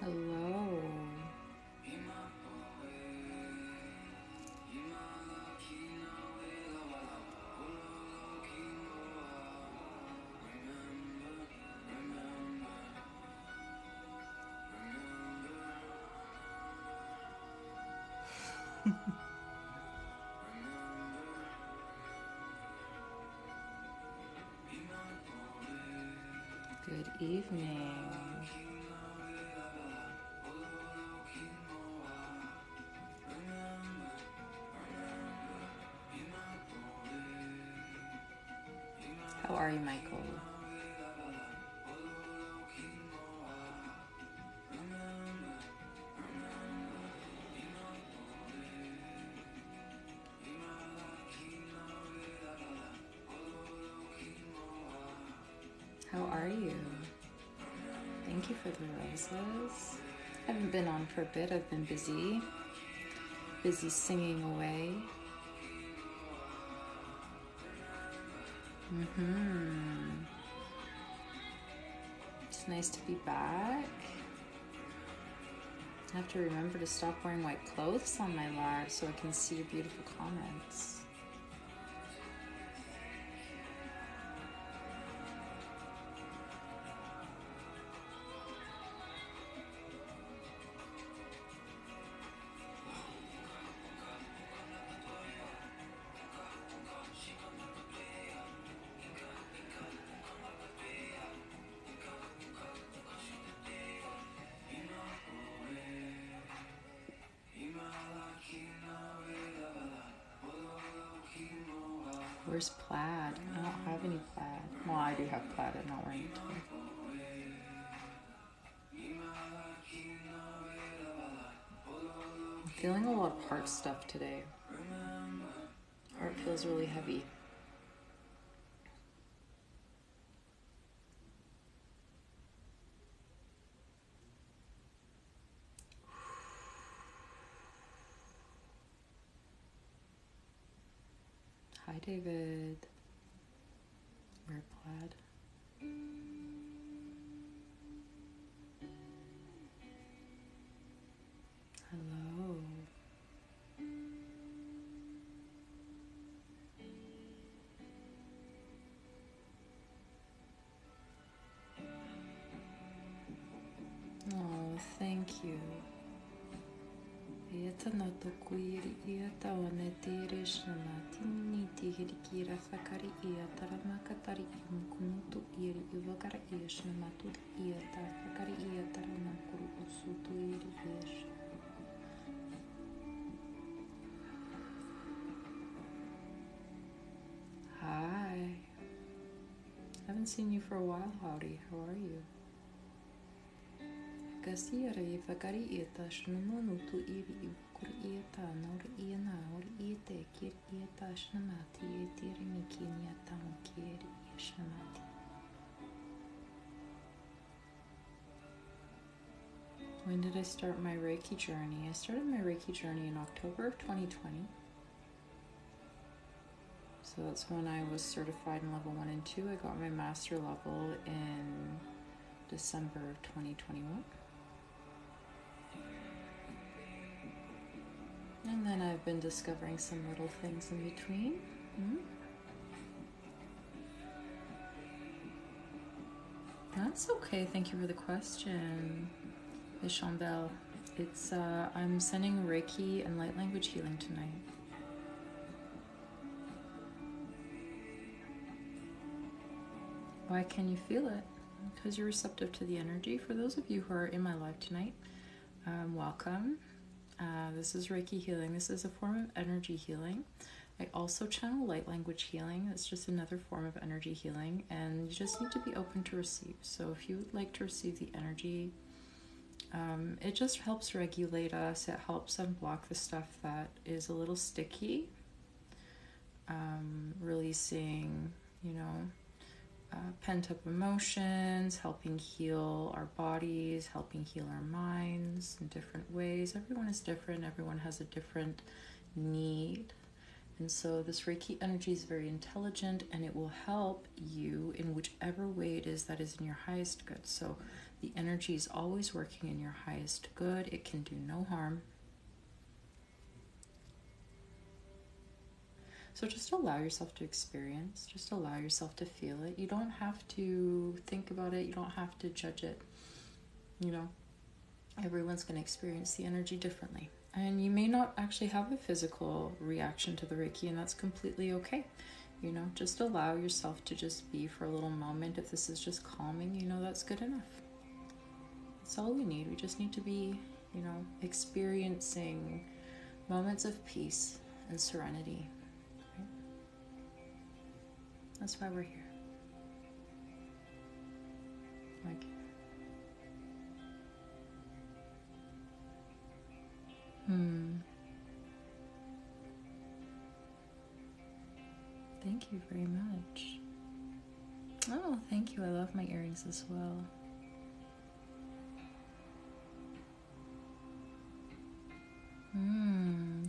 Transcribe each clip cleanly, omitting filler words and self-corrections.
Hello. Good evening. How are you, Michael? How are you? Thank you for the roses. I haven't been on for a bit. I've been busy singing away. It's nice to be back. I have to remember to stop wearing white clothes on my live so I can see your beautiful comments. Where's plaid? I don't have any plaid. Well, I do have plaid. I'm not wearing it today. I'm feeling a lot of heart stuff today. Heart feels really heavy. Hi, David. Wear plaid. Hello. Oh, thank you. Ieta no tokuiri ieta one tire shana tini tihiri kira sakari ieta ramakatari imkunutu iri ivakara ieshna matud ieta sakari ieta ramakuru usutu iri iesh. Hi. Haven't seen you for a while, Howdy. How are you? Kasira ifakari ieta shnunutu iri ivakur ieta nor iena or iete kir ieta shnamati ietiri mikinya tamukiri ieshnamati. When did I start my Reiki journey? I started my Reiki journey in October of 2020. So that's when I was certified in level 1 and 2. I got my master level in December of 2021. And then I've been discovering some little things in between. That's okay. Thank you for the question, Ishambel. It's I'm sending Reiki and light language healing tonight. Why can you feel it? Because you're receptive to the energy. For those of you who are in my live tonight, welcome. This is Reiki healing. This is a form of energy healing. I also channel light language healing. It's just another form of energy healing, and you just need to be open to receive. So if you would like to receive the energy, it just helps regulate us. It helps unblock the stuff that is a little sticky, releasing, pent-up emotions, helping heal our bodies, helping heal our minds in different ways. Everyone is different. Everyone has a different need. And so this Reiki energy is very intelligent, and it will help you in whichever way it is that is in your highest good. So the energy is always working in your highest good. It can do no harm. So just allow yourself to experience, just allow yourself to feel it. You don't have to think about it, you don't have to judge it. You know, everyone's going to experience the energy differently. And you may not actually have a physical reaction to the Reiki, and that's completely okay. You know, just allow yourself to just be for a little moment. If this is just calming, you know, that's good enough. That's all we need. We just need to be, you know, experiencing moments of peace and serenity. Right? That's why we're here. Like, Thank you very much. Oh, thank you. I love my earrings as well.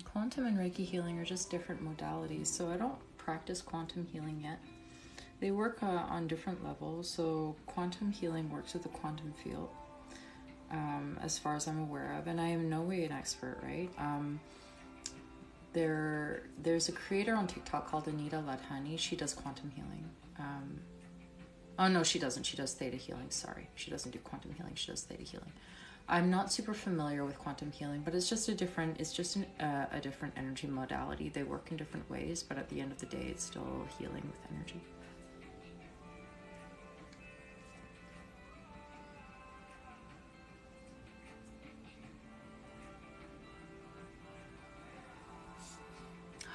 Quantum and Reiki healing are just different modalities. So I don't practice quantum healing yet. They work on different levels. So quantum healing works with the quantum field, as far as I'm aware of. And I am in no way an expert, right? There's a creator on TikTok called Anita Ladhani. She does quantum healing. Oh no, she doesn't. She does theta healing. Sorry, she doesn't do quantum healing. She does theta healing. I'm not super familiar with quantum healing, but it's just a different energy modality. They work in different ways, but at the end of the day, it's still healing with energy.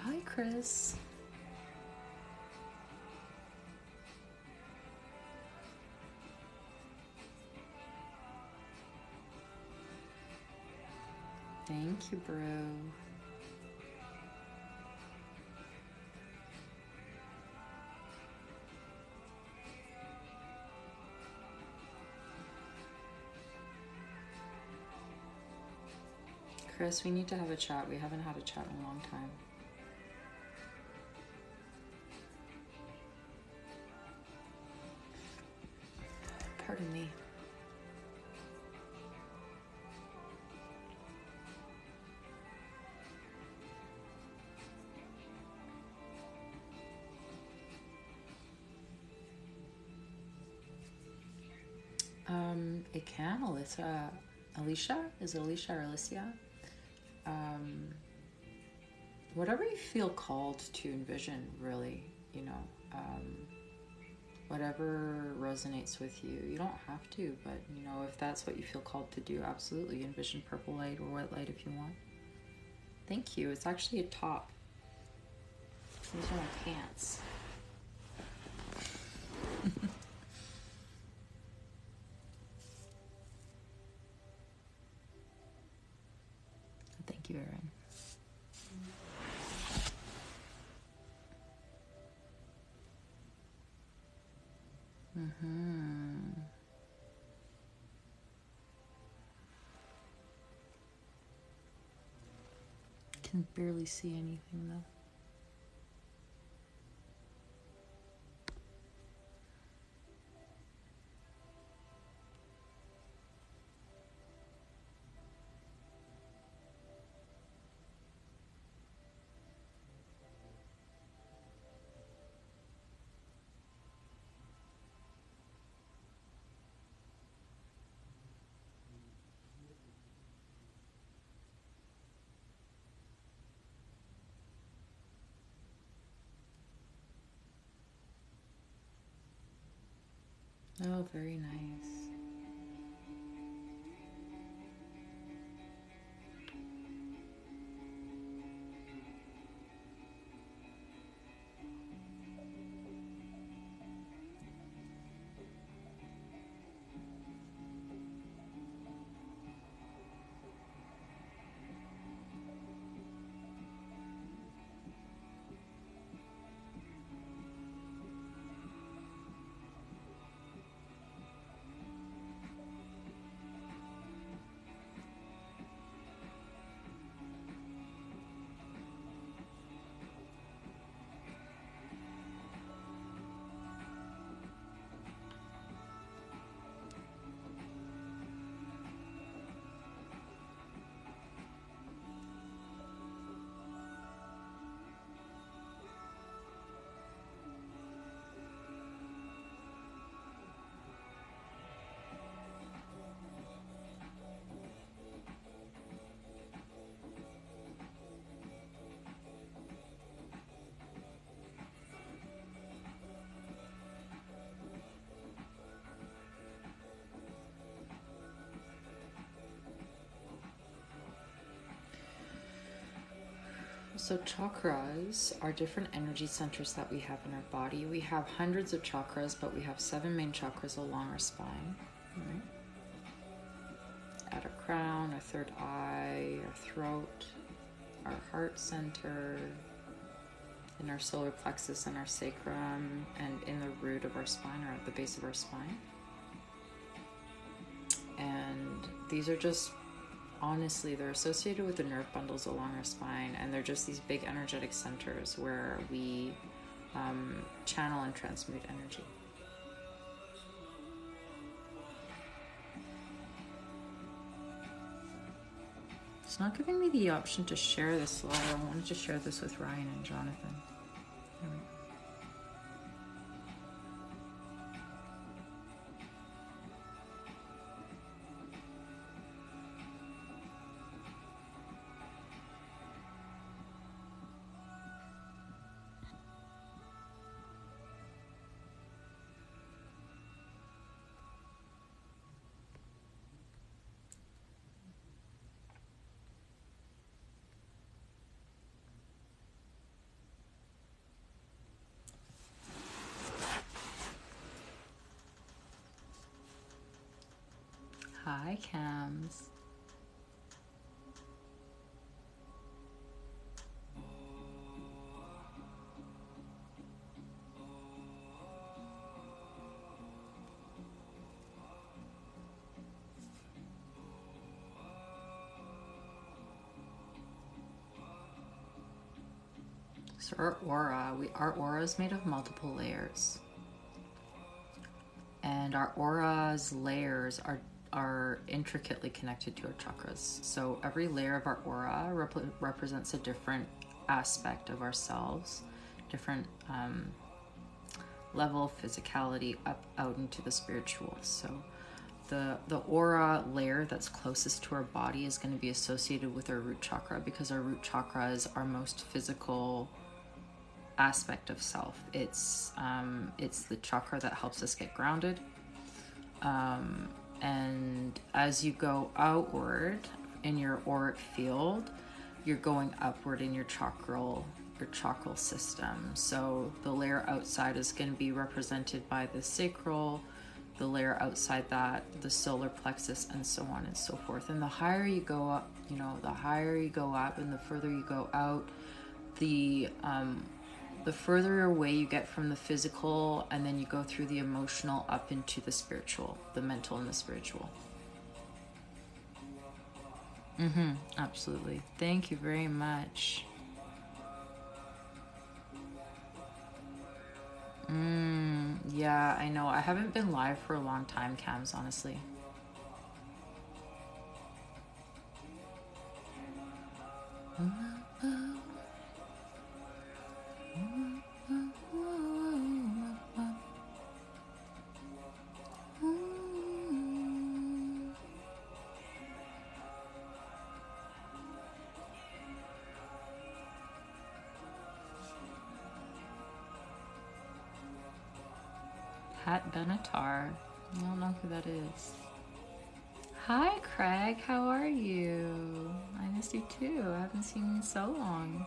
Hi, Chris. Thank you, bro. Chris, we need to have a chat. We haven't had a chat in a long time. Pardon me. It can, Alyssa. Alicia? Is it Alicia or Alicia? Whatever you feel called to envision, really, you know, whatever resonates with you. You don't have to, but, you know, if that's what you feel called to do, absolutely envision purple light or white light if you want. Thank you. It's actually a top. These are my pants. Thank you, Erin. Can barely see anything though. Oh, very nice. So chakras are different energy centers that we have in our body. We have hundreds of chakras, but we have 7 main chakras along our spine. Right? At our crown, our third eye, our throat, our heart center, in our solar plexus and our sacrum, and in the root of our spine or at the base of our spine. And these are just, honestly, they're associated with the nerve bundles along our spine, and they're just these big energetic centers where we channel and transmute energy. It's not giving me the option to share this live. I wanted to share this with Ryan and Jonathan. There we go. Hi, Cams. So our aura is made of multiple layers. And our aura's layers are intricately connected to our chakras. So every layer of our aura represents a different aspect of ourselves, different level of physicality out into the spiritual. So the aura layer that's closest to our body is going to be associated with our root chakra, because our root chakra is our most physical aspect of self. It's the chakra that helps us get grounded. And as you go outward in your auric field, you're going upward in your chakral system. So the layer outside is going to be represented by the sacral, the layer outside that, the solar plexus, and so on and so forth. And the higher you go up, the higher you go up and the further you go out, the further away you get from the physical, and then you go through the emotional up into the spiritual, the mental and the spiritual. Absolutely. Thank you very much. Yeah, I know. I haven't been live for a long time, Cams, honestly. Pat Benatar. I don't know who that is. Hi, Craig. How are you? I missed you too. I haven't seen you in so long.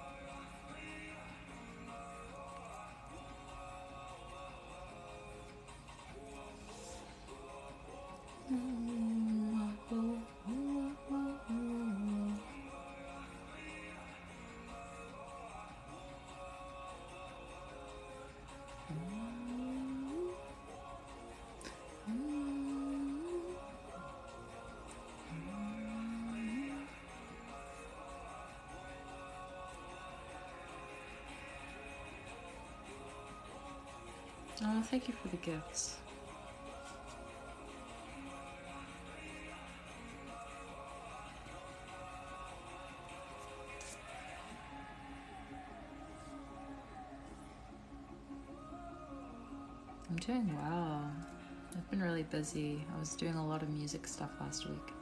Oh, thank you for the gifts. I'm doing well. I've been really busy. I was doing a lot of music stuff last week.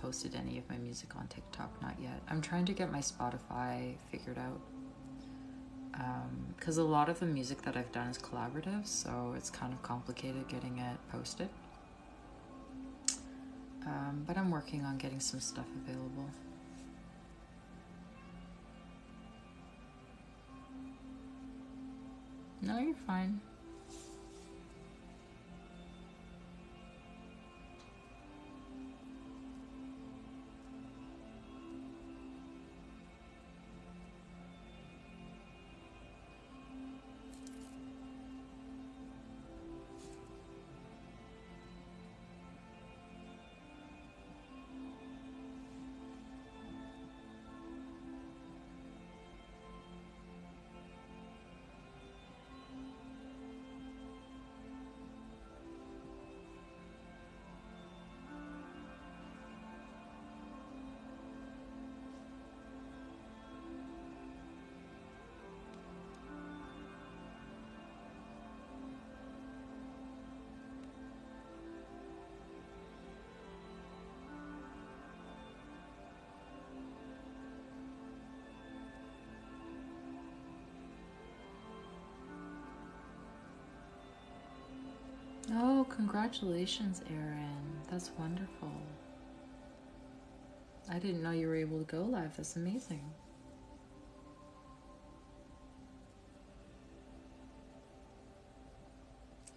posted any of my music on TikTok, not yet. I'm trying to get my Spotify figured out. Because a lot of the music that I've done is collaborative, so it's kind of complicated getting it posted. But I'm working on getting some stuff available. No, you're fine. Oh, congratulations, Erin. That's wonderful. I didn't know you were able to go live. That's amazing.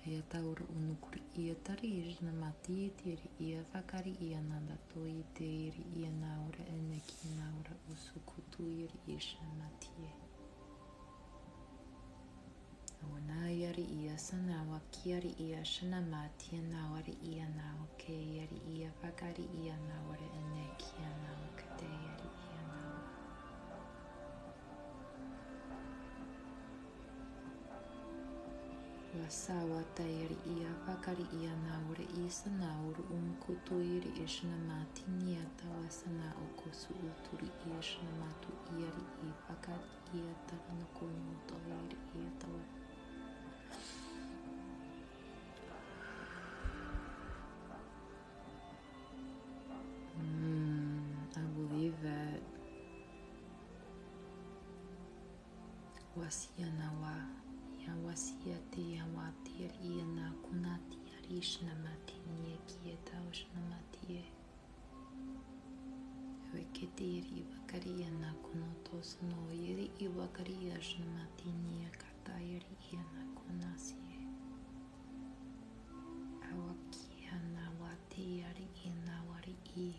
Ia taura unukuri ia tari na mati tiri ia whakari ia nanda toi tiri ia naura ene ki naura usukutu iri isha matie. Awana iari ia sanawa kiari ia shana matia nawari ia nawa ke iari ia whakari ia naura ene ki nawa kate iari ia nawa. Wasawa tairi ia whakari ia naura isa naura umkutu iri ishana mati niata wasana okosu uturi ishana matu iari i whakari ia tarana kunuto iri ia tawa. I believe that wasia nawa ya wasia te ya watir ia na kunati arishna mati nie kieta oshna mati weketiri wakaria na kunoto sono iri i wakaria shna mati nie katayari ia na kunasi awakia na wati ari ia na wari I.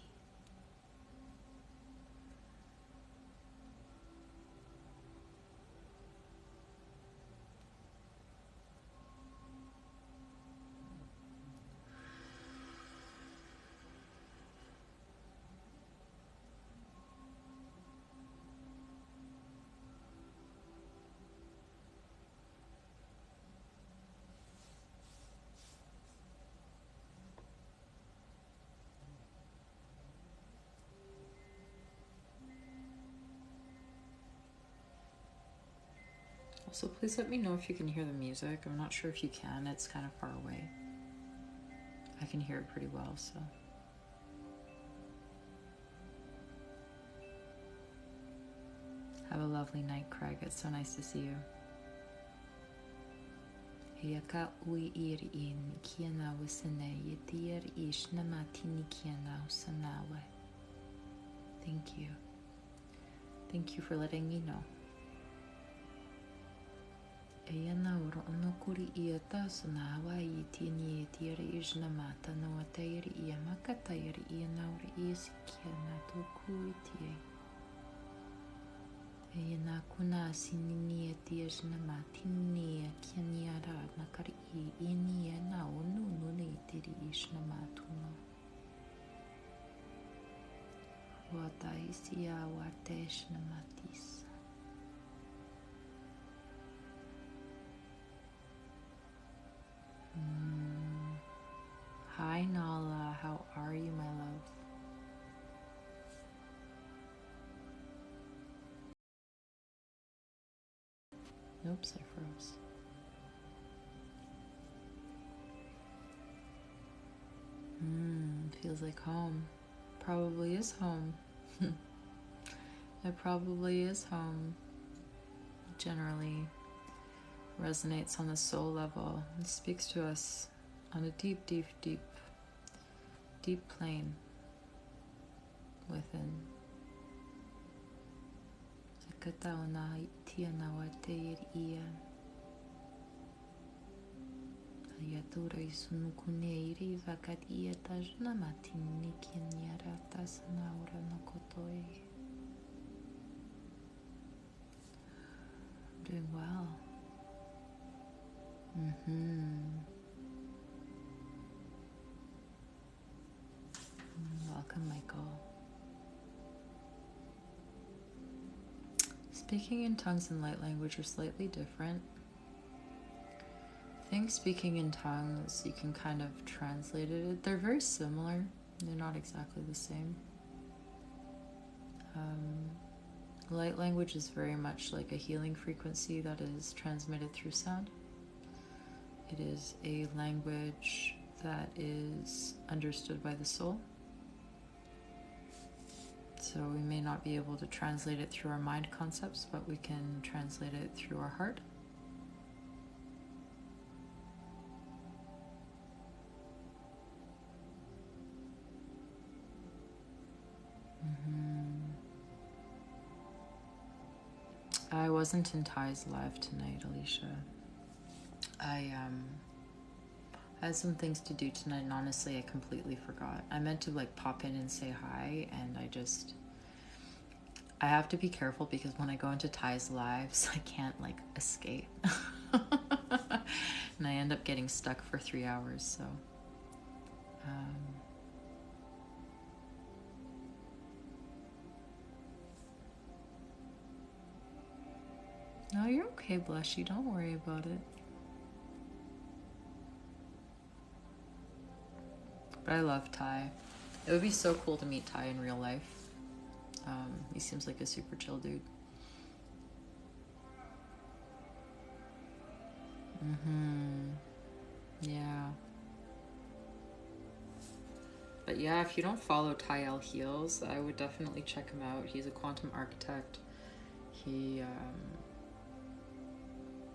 Also, please let me know if you can hear the music. I'm not sure if you can. It's kind of far away. I can hear it pretty well, so. Have a lovely night, Craig. It's so nice to see you. Hiaka ui iri in kiana wisene yetir ishna matini kiana usanawe. Thank you. Thank you for letting me know. Eia naura onokuri ia taso na Hawaii tini e tira ishna mata no atairi ia makatairi ia naura ia sikia na toku itie. Eia na kuna sinini e tia ishna matini e kia niara na kari I ini e na onu nune tiri ishna matuno. Wata isi a wate ishna matis. Hi Nala, how are you, my love? Oops, I froze. Feels like home. probably is home. It probably is home. It generally resonates on the soul level. It speaks to us on a deep, deep, deep, deep plane within. Doing well. Welcome, Michael. Speaking in tongues and light language are slightly different. I think speaking in tongues, you can kind of translate it. They're very similar. They're not exactly the same. Light language is very much like a healing frequency that is transmitted through sound. It is a language that is understood by the soul. So we may not be able to translate it through our mind concepts, but we can translate it through our heart. I wasn't in Ty's live tonight, Alicia. I had some things to do tonight, and honestly, I completely forgot. I meant to pop in and say hi, and I have to be careful because when I go into Ty's lives, I can't escape. And I end up getting stuck for 3 hours, so. No, you're okay, Blushy. Don't worry about it. But I love Ty. It would be so cool to meet Ty in real life. He seems like a super chill dude. Yeah. But yeah, if you don't follow Ty L. Heals, I would definitely check him out. He's a quantum architect.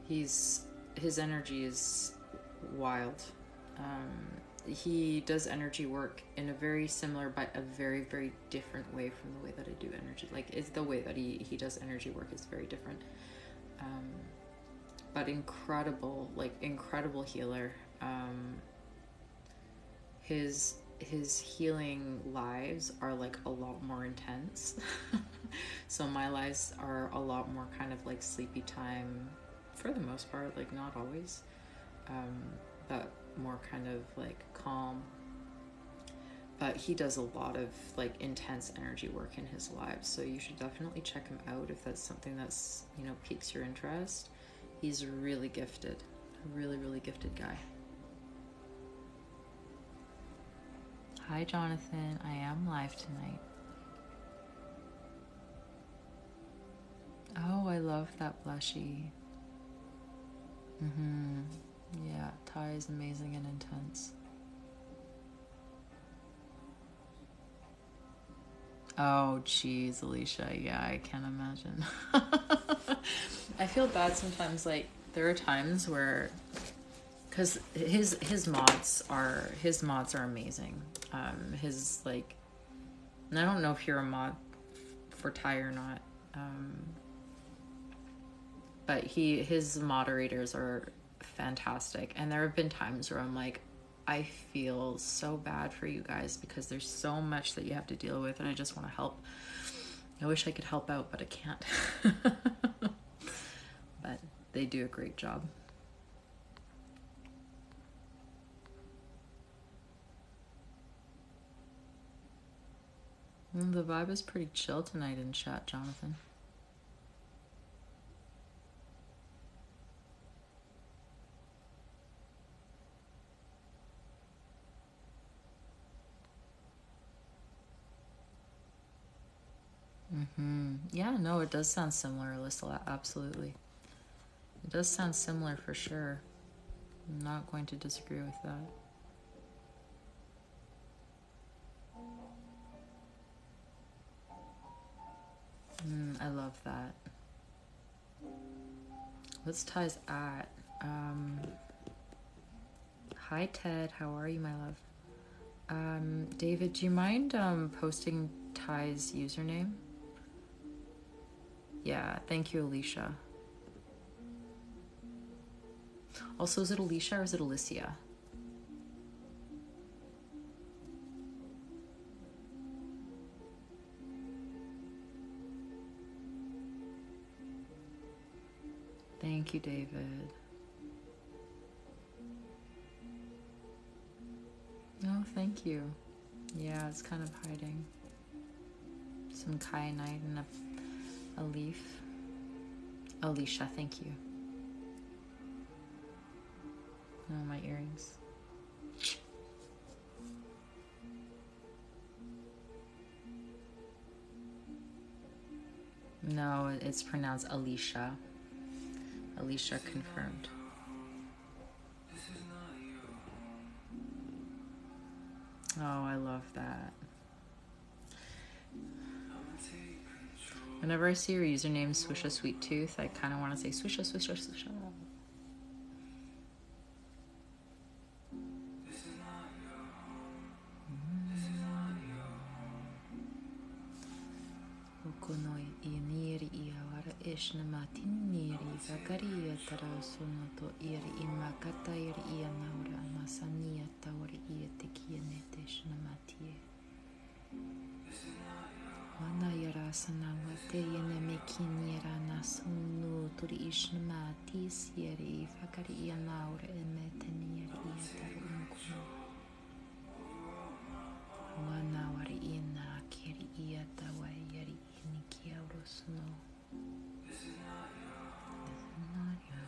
His energy is wild. He does energy work in a very similar but a very, very different way from the way that I do energy. It's the way that he does energy work is very different. But incredible healer. His healing lives are a lot more intense. So my lives are a lot more kind of sleepy time for the most part, not always, but more kind of calm. But he does a lot of intense energy work in his lives, so you should definitely check him out if that's something that's piques your interest. He's really gifted, a really, really gifted guy. Hi Jonathan, I am live tonight. Oh, I love that, Blushy. Yeah, Ty is amazing and intense. Oh, geez, Alicia. Yeah, I can't imagine. I feel bad sometimes. There are times where, because his mods are amazing. And I don't know if you're a mod for Ty or not. But his moderators are fantastic, and there have been times where I'm I feel so bad for you guys because there's so much that you have to deal with, and I just want to help. I wish I could help out, but I can't. But they do a great job. The vibe is pretty chill tonight in chat, Jonathan. Yeah, no, it does sound similar, Alyssa, absolutely. It does sound similar for sure. I'm not going to disagree with that. I love that. What's Ty's at? Hi Ted, how are you, my love? David, do you mind posting Ty's username? Yeah, thank you, Alicia. Also, is it Alicia or is it Alicia? Thank you, David. Oh, thank you. Yeah, it's kind of hiding. Some kyanite and a leaf. Alicia, thank you. Oh, my earrings. No, it's pronounced Alicia. Alicia confirmed. Oh, I love that. Whenever I see your username, Swisha Sweet Tooth, I kind of want to say Swisha, Swisha, Swisha. Okonoi iniri iawara ishna matiniri vakaria tarasonoto iri imakata iri ianaura masania tauri iatikia neteshna matie. Wana yara sanawa te yene mekin yara nasunu turi ishna matis yeri vakari ianaura emeteni yeri iataru unkuno. Wana wari ina kiri iatawa yeri inikiaurosuno. This is not you.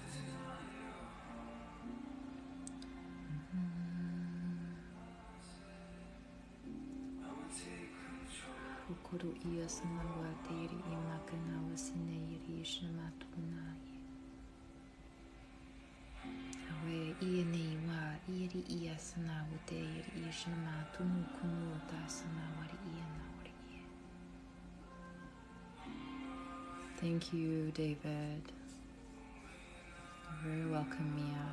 Fukuru iya sanawa teri imakanawa sinayiri ishnamatuna. Awe iene wa iri iya sanawa teri ishnamatunu kunu tasanawari ianawari. Thank you, David. You're very welcome, Mia.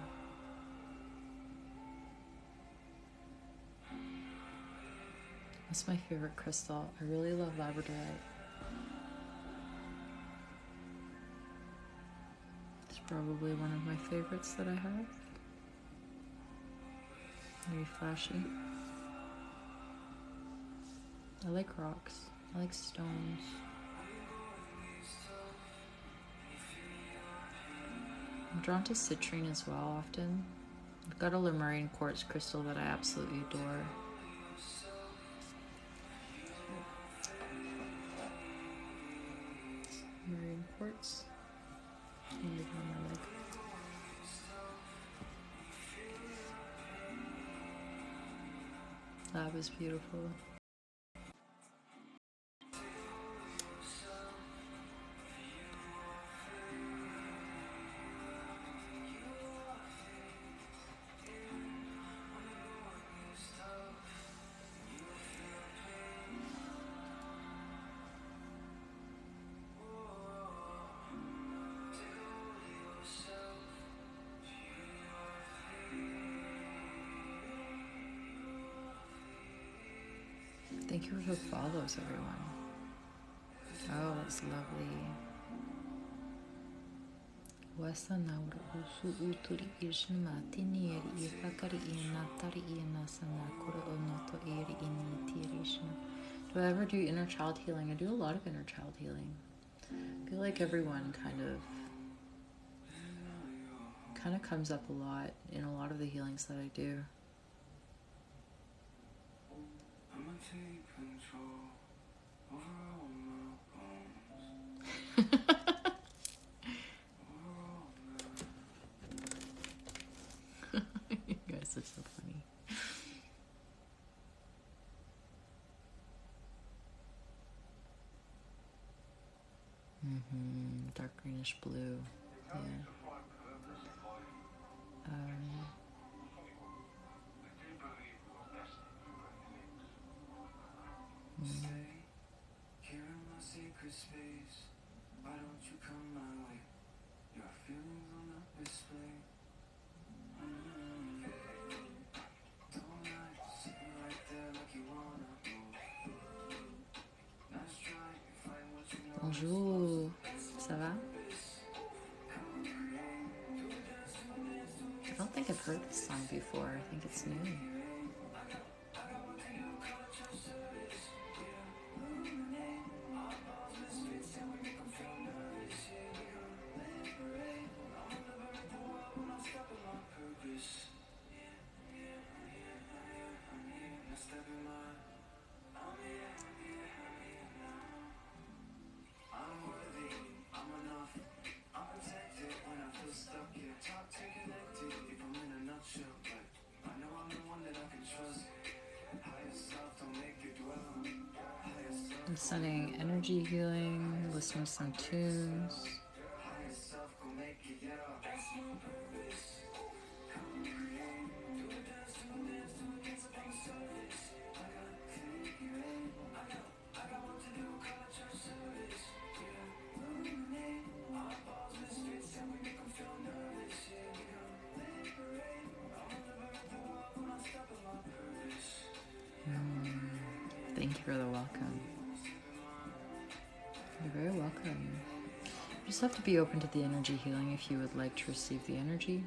What's my favorite crystal? I really love labradorite. It's probably one of my favorites that I have. Very flashy. I like rocks. I like stones. I'm drawn to citrine as well often. I've got a Lemurian quartz crystal that I absolutely adore. Lemurian quartz. On my leg. Lab is beautiful. Thank you for the follows, everyone. Oh, that's lovely. Wasanaura usu uturi ishma tinieri ifakari inatari inasana kura onoto eri initirishna. Do I ever do inner child healing? I do a lot of inner child healing. I feel like everyone kind of comes up a lot in a lot of the healings that I do. I'm gonna take control over all my bones. You guys are so funny. Dark greenish blue. Yeah. Stay here in my secret space. Bonjour, ça va? I don't think I've heard this song before. I think it's new. I'm sending energy healing, listening to some tunes. Thank you for the welcome. You're very welcome. You just have to be open to the energy healing if you would like to receive the energy.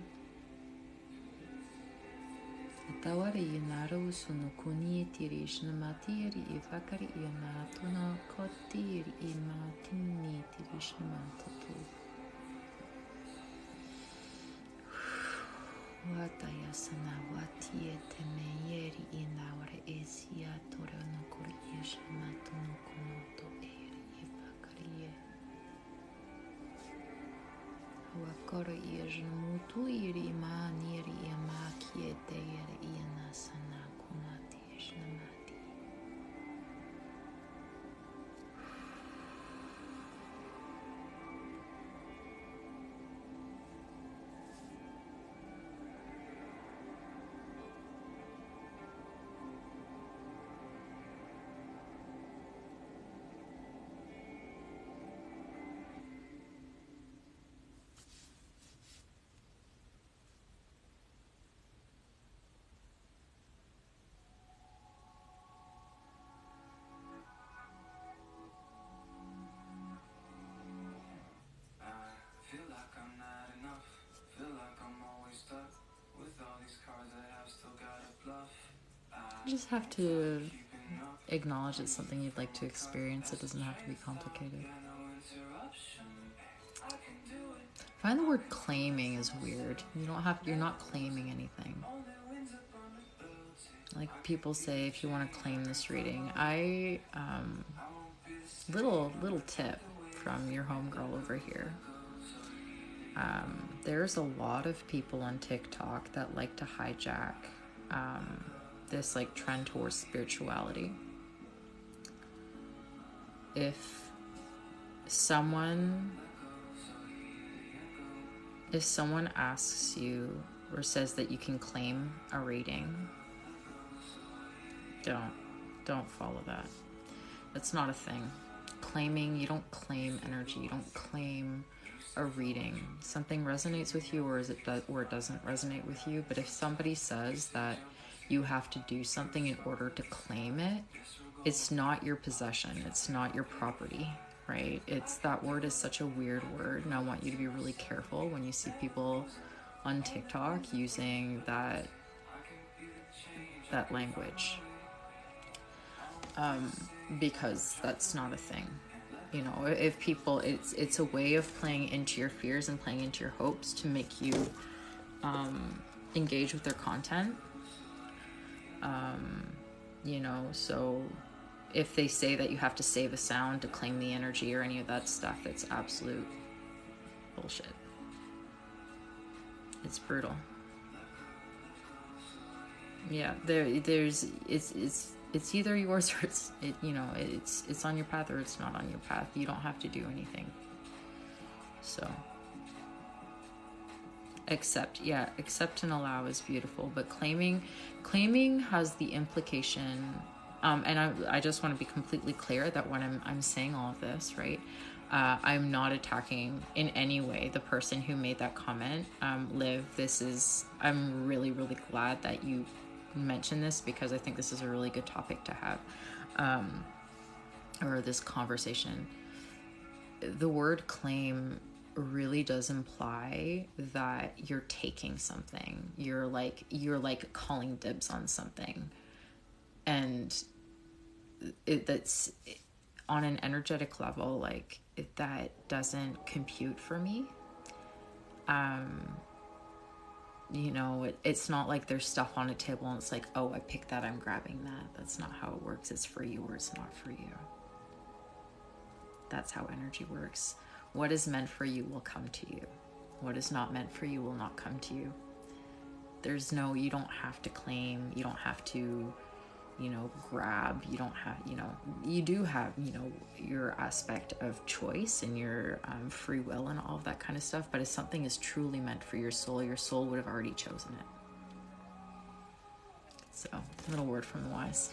Tawari inaru sunu kuni tiri shnamati ri ifakari inatuna koti ri imatini tiri shnamatatu. Wataya sana watie temeyeri inaware esia tore no kori yeshamatu no konoto eri ifakari. Wakoro yejmutu iri mani iri amakiete iri ina sana kunati yeshnamati. You just have to acknowledge it's something you'd like to experience. It doesn't have to be complicated. I find the word claiming is weird. You're not claiming anything. Like people say, if you want to claim this reading, little tip from your homegirl over here. There's a lot of people on TikTok that like to hijack this like trend towards spirituality. If someone asks you or says that you can claim a reading, don't follow that. That's not a thing. Claiming, you don't claim energy, you don't claim a reading. Something resonates with you or it doesn't resonate with you. But if somebody says that you have to do something in order to claim it, it's not your possession, it's not your property, right? That word is such a weird word, and I want you to be really careful when you see people on TikTok using that language, because that's not a thing. You know, if people, it's a way of playing into your fears and playing into your hopes to make you engage with their content. You know, so if they say that you have to save a sound to claim the energy or any of that stuff, it's absolute bullshit. It's brutal. Yeah, it's either yours or it's on your path or it's not on your path. You don't have to do anything. So accept and allow is beautiful, but claiming has the implication, and I just want to be completely clear that when I'm saying all of this, right, I'm not attacking in any way the person who made that comment. Liv, I'm really, really glad that you mentioned this, because I think this is a really good topic to have, or this conversation. The word claim really does imply that you're taking something. You're like calling dibs on something. And that's on an energetic level, like that doesn't compute for me. It's not like there's stuff on a table and it's like, oh, I picked that, I'm grabbing that. That's not how it works. It's for you or it's not for you. That's how energy works. What is meant for you will come to you. What is not meant for you will not come to you. You don't have to claim, you don't have to, grab, you don't have, you do have, your aspect of choice and your free will and all of that kind of stuff. But if something is truly meant for your soul would have already chosen it. So, a little word from the wise.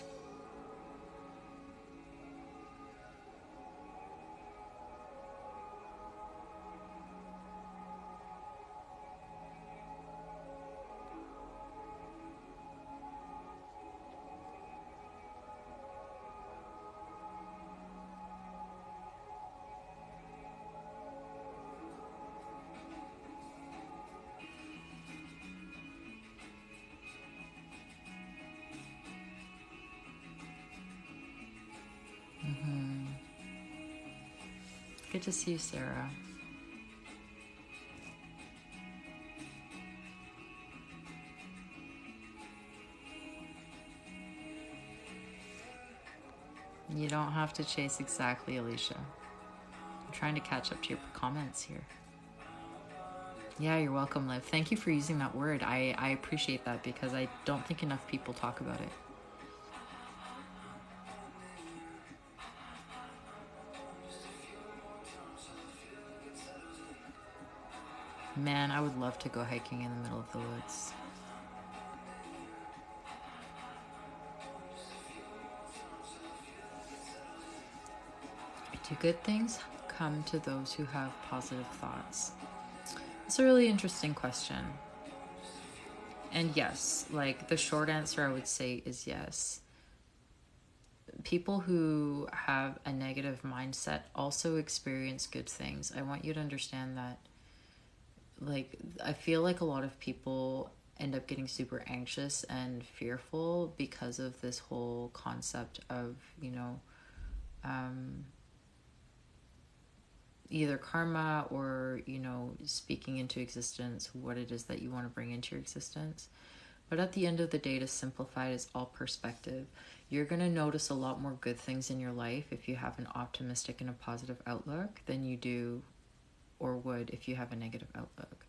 Good to see you, Sarah. You don't have to chase exactly, Alicia. I'm trying to catch up to your comments here. Yeah, you're welcome, Liv. Thank you for using that word. I appreciate that, because I don't think enough people talk about it. Man, I would love to go hiking in the middle of the woods. Do good things come to those who have positive thoughts? It's a really interesting question. And yes, like the short answer I would say is yes. People who have a negative mindset also experience good things. I want you to understand that. Like, I feel like a lot of people end up getting super anxious and fearful because of this whole concept of, either karma or, speaking into existence what it is that you want to bring into your existence. But at the end of the day, to simplify it, it's all perspective. You're going to notice a lot more good things in your life if you have an optimistic and a positive outlook than you do or would if you have a negative outlook.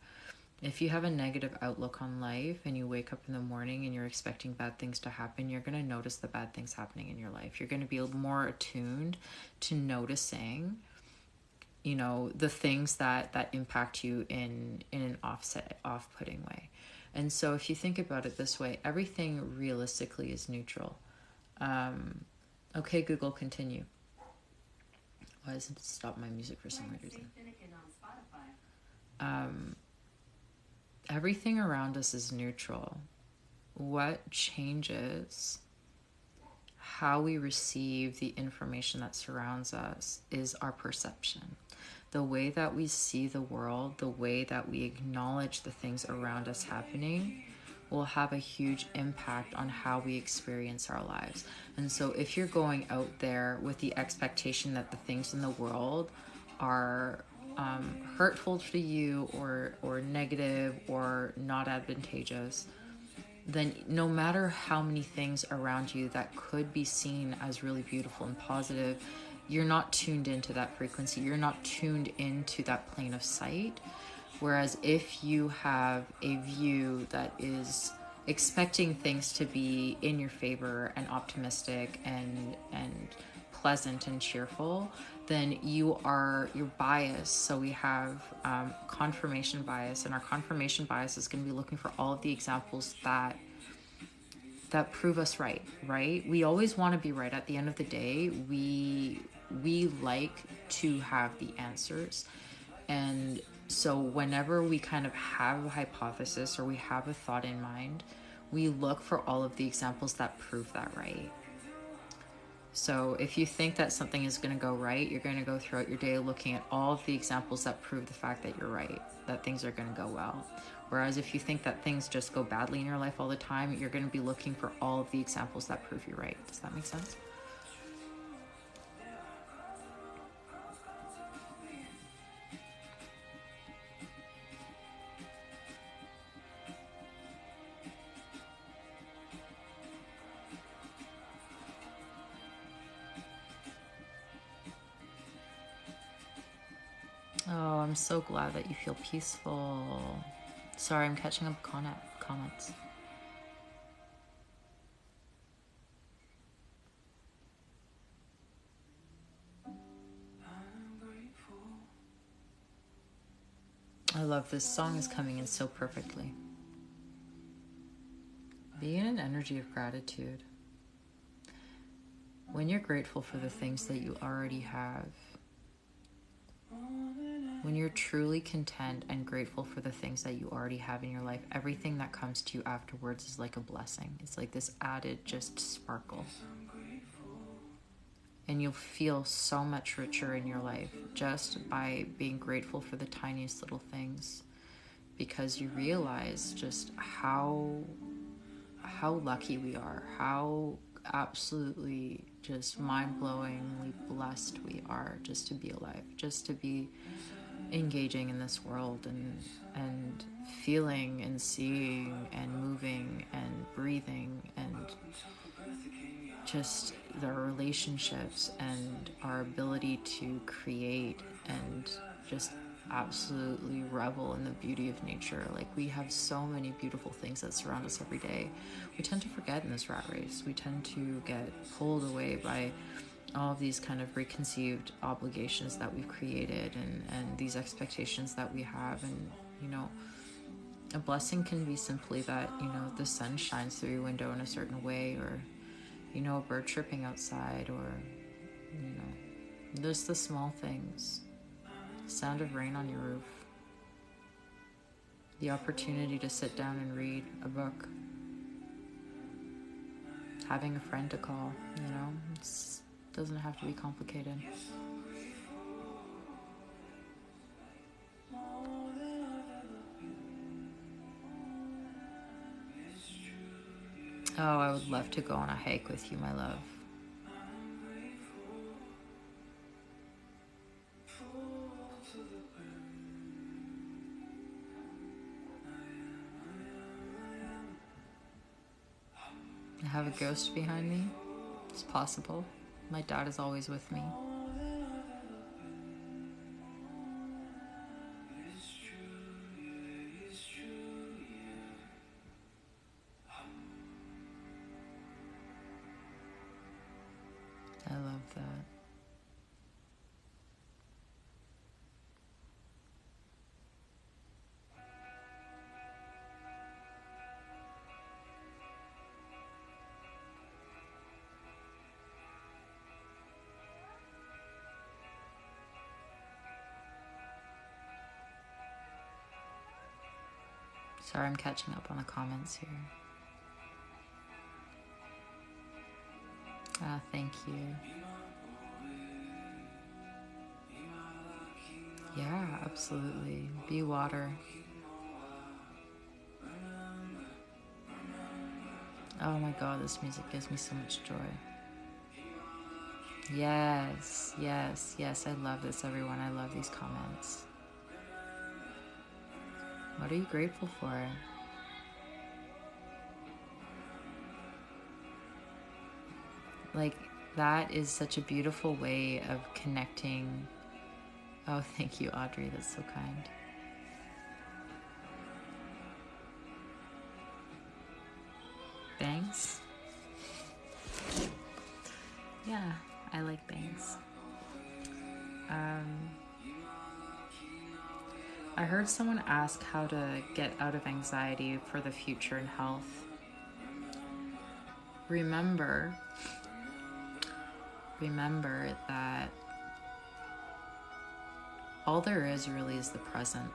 If you have a negative outlook on life and you wake up in the morning and you're expecting bad things to happen, you're going to notice the bad things happening in your life. You're going to be more attuned to noticing, the things that impact you in an off-putting way. And so if you think about it this way, everything realistically is neutral. Okay, Google, continue. Why does it stop my music for some reason? Everything around us is neutral. What changes how we receive the information that surrounds us is our perception. The way that we see the world, the way that we acknowledge the things around us happening will have a huge impact on how we experience our lives. And so if you're going out there with the expectation that the things in the world are hurtful to you or negative or not advantageous, then no matter how many things around you that could be seen as really beautiful and positive, you're not tuned into that frequency. You're not tuned into that plane of sight. Whereas if you have a view that is expecting things to be in your favor and optimistic and pleasant and cheerful, then you're biased. So we have confirmation bias, and our confirmation bias is going to be looking for all of the examples that prove us right? We always want to be right. At the end of the day, we we like to have the answers. And so whenever we kind of have a hypothesis or we have a thought in mind, we look for all of the examples that prove that right. So if you think that something is going to go right, you're going to go throughout your day looking at all of the examples that prove the fact that you're right, that things are going to go well. Whereas if you think that things just go badly in your life all the time, you're going to be looking for all of the examples that prove you're right. Does that make sense? Oh, I'm so glad that you feel peaceful. Sorry, I'm catching up comments. I love this song is coming in so perfectly. Be in an energy of gratitude. When you're grateful for the things that you already have, when you're truly content and grateful for the things that you already have in your life, everything that comes to you afterwards is like a blessing. It's like this added just sparkle. And you'll feel so much richer in your life just by being grateful for the tiniest little things, because you realize just how lucky we are, how absolutely just mind-blowingly blessed we are just to be alive, just to be engaging in this world and feeling and seeing and moving and breathing, and just the relationships and our ability to create and just absolutely revel in the beauty of nature. Like, we have so many beautiful things that surround us every day. We tend to forget in this rat race. We tend to get pulled away by all of these kind of preconceived obligations that we've created, and these expectations that we have. And a blessing can be simply that the sun shines through your window in a certain way, or a bird chirping outside, or just the small things. Sound of rain on your roof, the opportunity to sit down and read a book, having a friend to call. It doesn't have to be complicated. Oh, I would love to go on a hike with you, my love. I have a ghost behind me. It's possible. My dad is always with me. I love that. Sorry, I'm catching up on the comments here. Thank you. Yeah, absolutely. Be water. Oh my God, this music gives me so much joy. Yes, yes, yes. I love this, everyone. I love these comments. What are you grateful for? Like, that is such a beautiful way of connecting. Oh, thank you, Audrey. That's so kind. Bangs? Yeah, I like bangs. I heard someone ask how to get out of anxiety for the future and health. Remember that all there is really is the present.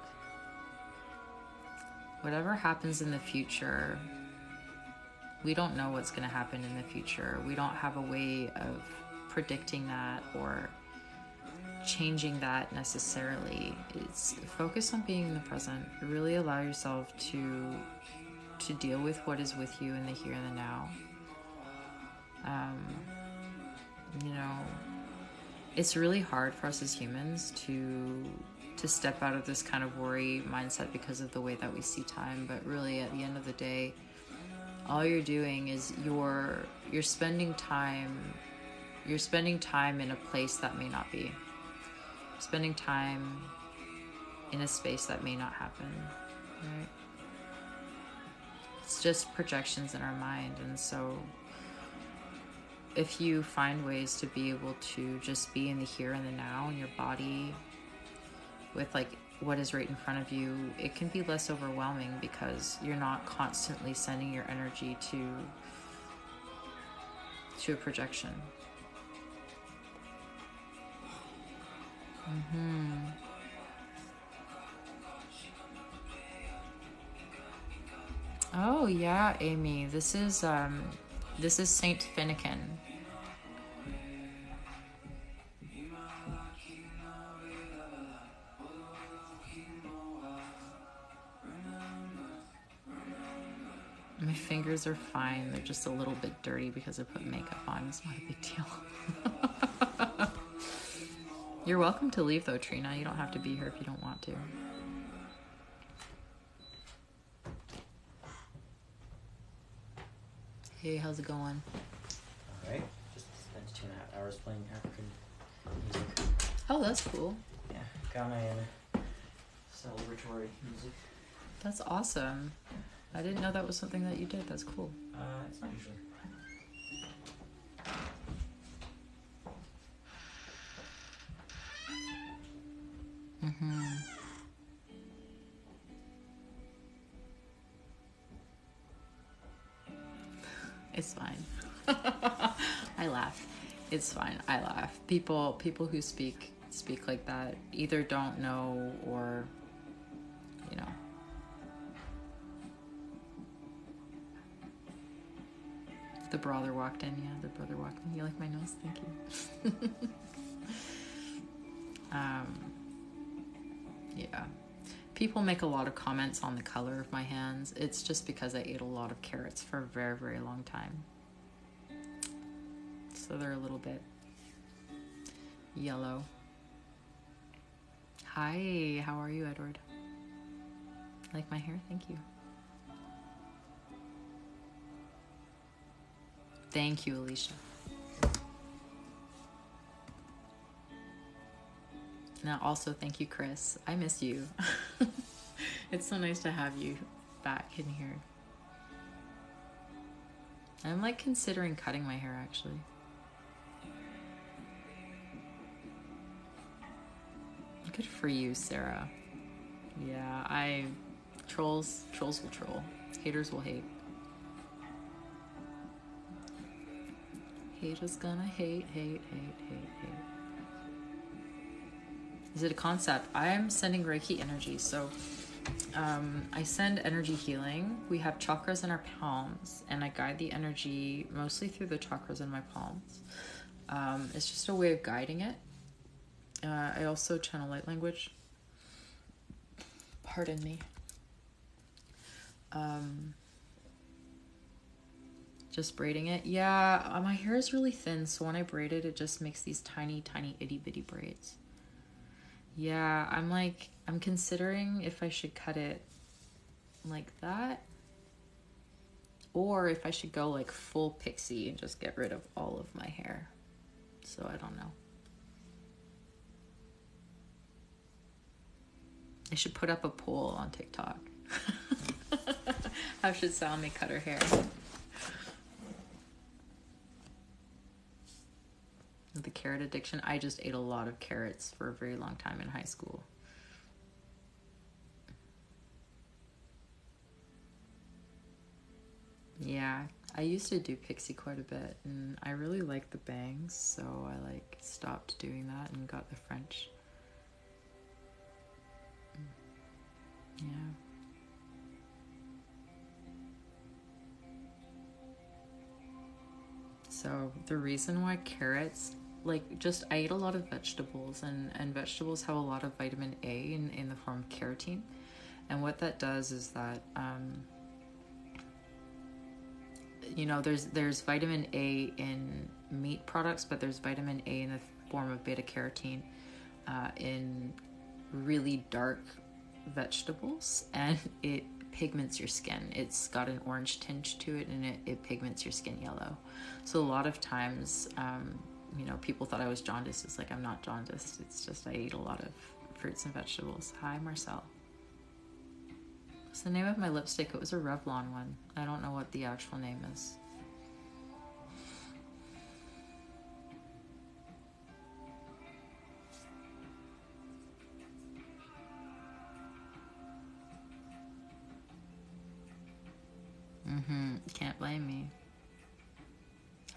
Whatever happens in the future, we don't know what's going to happen in the future. We don't have a way of predicting that or changing that necessarily. It's focus on being in the present. Really allow yourself to deal with what is with you in the here and the now. You know, it's really hard for us as humans to step out of this kind of worry mindset because of the way that we see time. But really, at the end of the day, all you're doing is you're spending time in a place that may not be. Spending time in a space that may not happen, right? It's just projections in our mind. And so if you find ways to be able to just be in the here and the now in your body with like what is right in front of you, it can be less overwhelming because you're not constantly sending your energy to a projection. Oh yeah, Amy. This is st-finnikin. My fingers are fine. They're just a little bit dirty because I put makeup on. It's not a big deal. You're welcome to leave though, Trina. You don't have to be here if you don't want to. Hey, how's it going? All right. Just spent 2.5 hours playing African music. Oh, that's cool. Yeah, Ghana celebratory music. That's awesome. I didn't know that was something that you did. That's cool. It's not usually. It's fine. I laugh. It's fine. I laugh. People who speak like that either don't know or, you know. The brother walked in. Yeah, the brother walked in. You like my nose? Thank you. Yeah. People make a lot of comments on the color of my hands. It's just because I ate a lot of carrots for a very, very long time. So they're a little bit yellow. Hi, how are you, Edward? Like my hair? Thank you. Thank you, Alicia. Now, also, thank you, Chris. I miss you. It's so nice to have you back in here. I'm like considering cutting my hair, actually. Good for you, Sarah. Yeah, trolls will troll. Haters will hate. Haters gonna hate. Is it a concept? I am sending Reiki energy. So I send energy healing. We have chakras in our palms, and I guide the energy mostly through the chakras in my palms. It's just a way of guiding it. I also channel light language. Pardon me. Just braiding it. Yeah, my hair is really thin, so when I braid it, it just makes these tiny, tiny, itty bitty braids. Yeah, I'm considering if I should cut it like that, or if I should go like full pixie and just get rid of all of my hair. So I don't know. I should put up a poll on TikTok. How should Salome cut her hair? The carrot addiction. I just ate a lot of carrots for a very long time in high school. Yeah, I used to do pixie quite a bit, and I really liked the bangs, so I stopped doing that and got the French So the reason why carrots, like, just I eat a lot of vegetables, and vegetables have a lot of vitamin A in the form of carotene. And what that does is that, there's vitamin A in meat products, but there's vitamin A in the form of beta carotene in really dark vegetables, and it pigments your skin. It's got an orange tinge to it, and it pigments your skin yellow. So a lot of times, people thought I was jaundiced. It's like, I'm not jaundiced. It's just I eat a lot of fruits and vegetables. Hi, Marcel. What's the name of my lipstick? It was a Revlon one. I don't know what the actual name is. Can't blame me.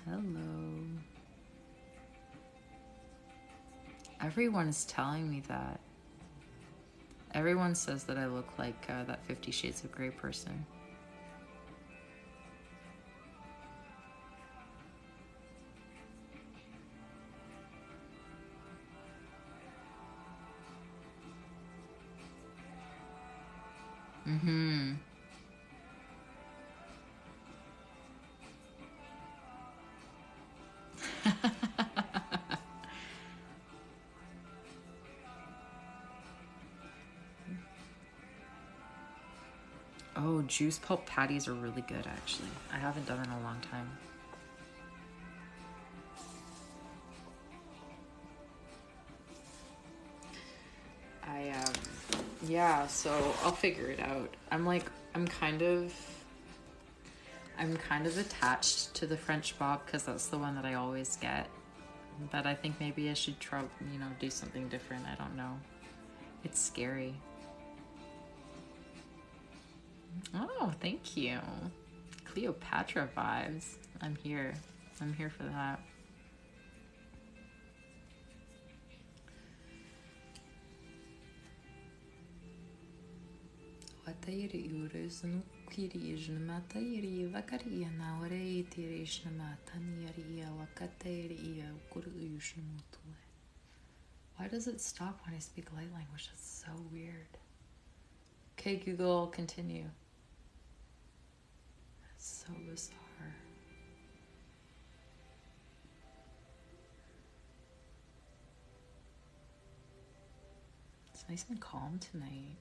Hello. Everyone is telling me that. Everyone says that I look like that 50 Shades of Grey person. Oh, juice pulp patties are really good, actually. I haven't done it in a long time. Yeah, so I'll figure it out. I'm kind of attached to the French bob because that's the one that I always get. But I think maybe I should try, do something different. I don't know. It's scary. Oh, thank you. Cleopatra vibes. I'm here for that. Why does it stop when I speak light language? That's so weird. Okay, Google, continue. That's so bizarre. It's nice and calm tonight.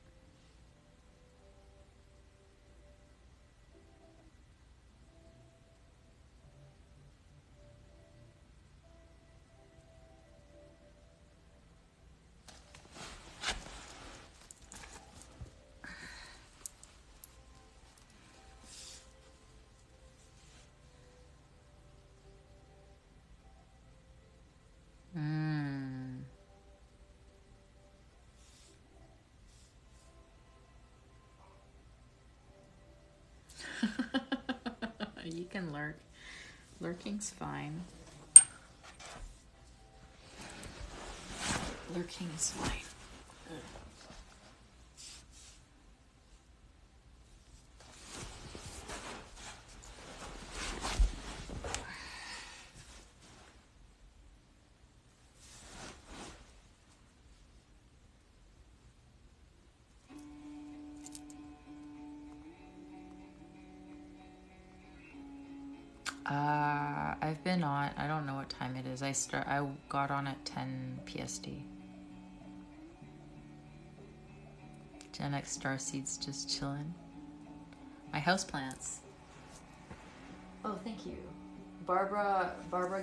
You can lurk. Lurking's fine. Lurking is fine. I've been on, I don't know what time it is. I got on at 10 PST. Gen X Starseeds just chilling. My houseplants. Oh, thank you. Barbara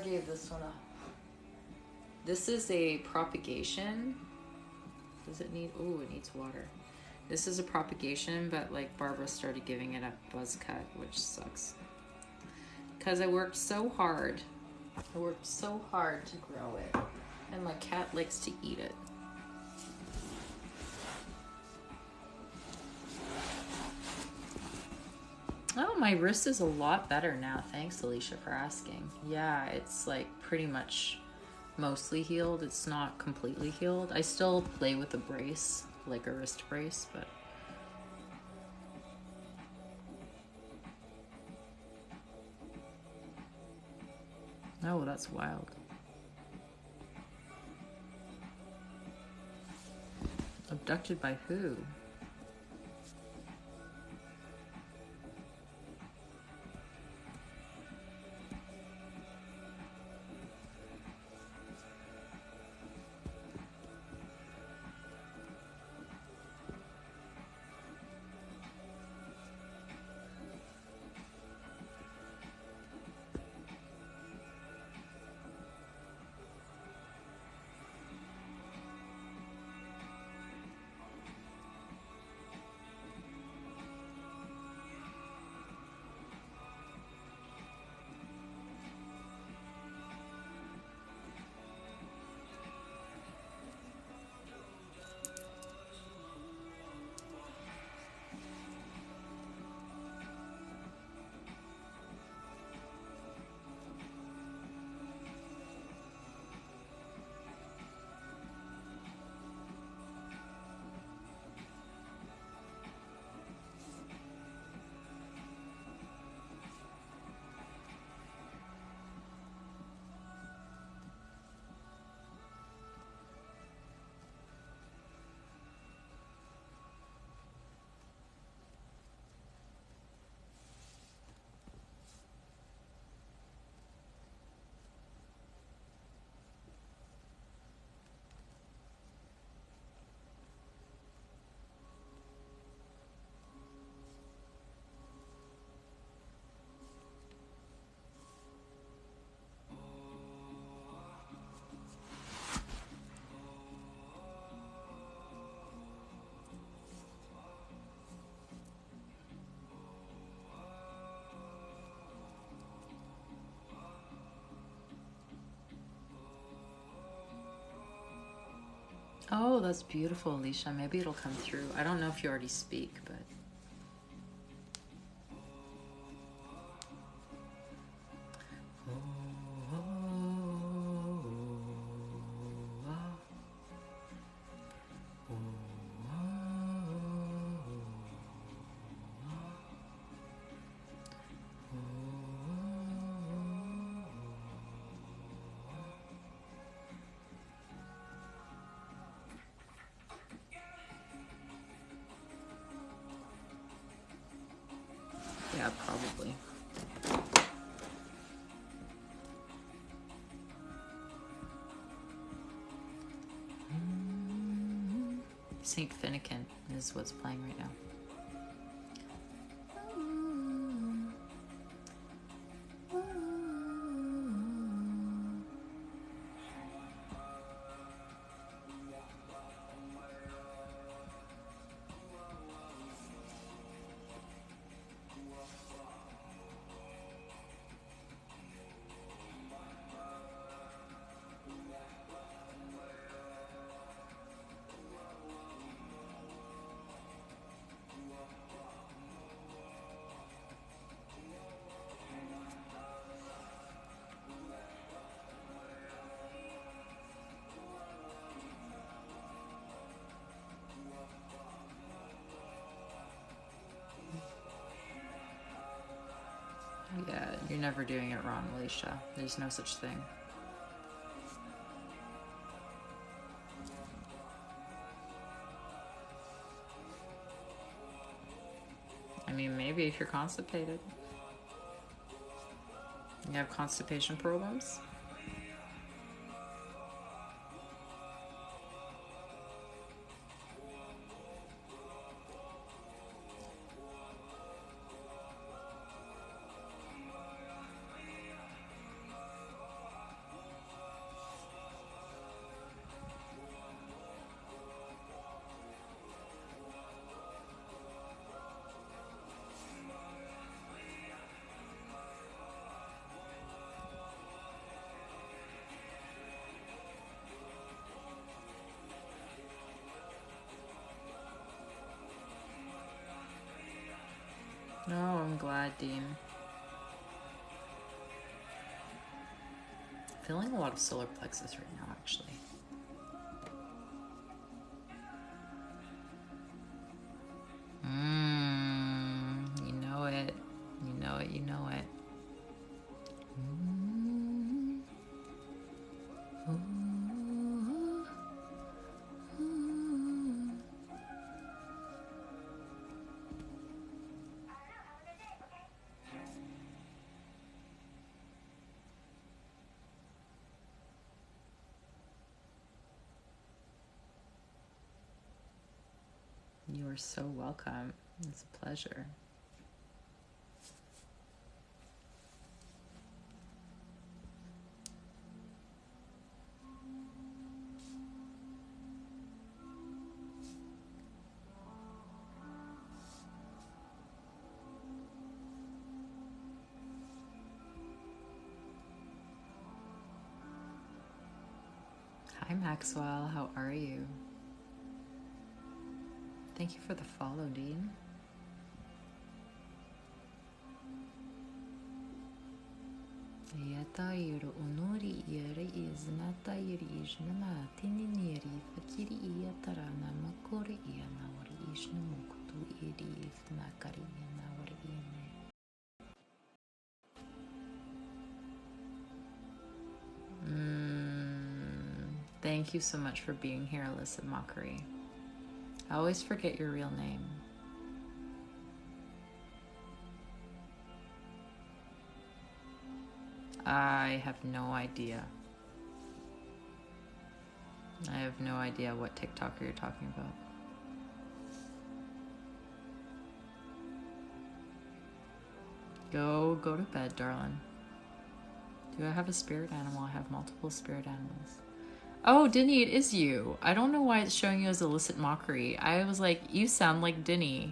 gave this one a... This is a propagation. Does it need... Oh, it needs water. This is a propagation, but like Barbara started giving it a buzz cut, which sucks. Because I worked so hard. I worked so hard to grow it. And my cat likes to eat it. Oh, my wrist is a lot better now. Thanks, Alicia, for asking. Yeah, it's like pretty much mostly healed. It's not completely healed. I still play with a brace, like a wrist brace, but... Oh, that's wild. Abducted by who? Oh, that's beautiful, Alicia. Maybe it'll come through. I don't know if you already speak, but... Yeah, probably. St-Finnikin is what's playing right now. Yeah, you're never doing it wrong, Alicia. There's no such thing. I mean, maybe if you're constipated. You have constipation problems? No, I'm glad, Dean. Feeling a lot of solar plexus right now, actually. You know it. You know it. You know it. You are so welcome. It's a pleasure. Hi Maxwell, how are you? Thank you for the follow, Dean. Yatayuru onori yere iznata yeri ishnama tininiri fakiri yatarana makori yanawari ishnamukutu iri ifnakari yanawari yene. Thank you so much for being here, Alyssa Mockery. I always forget your real name. I have no idea. I have no idea what TikToker you're talking about. Go to bed, darling. Do I have a spirit animal? I have multiple spirit animals. Oh, Dinny, it is you. I don't know why it's showing you as illicit mockery. I was like, you sound like Dinny.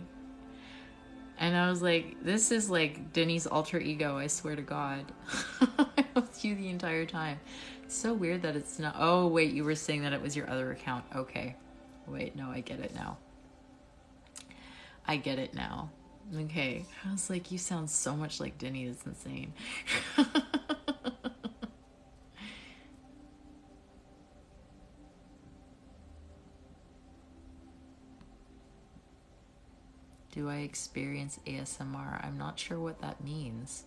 And I was like, this is like Dinny's alter ego, I swear to God. I was you the entire time. It's so weird that it's not. Oh, wait, you were saying that it was your other account. Okay. Wait, no, I get it now. I get it now. Okay. I was like, you sound so much like Dinny. It's insane. Do I experience ASMR? I'm not sure what that means.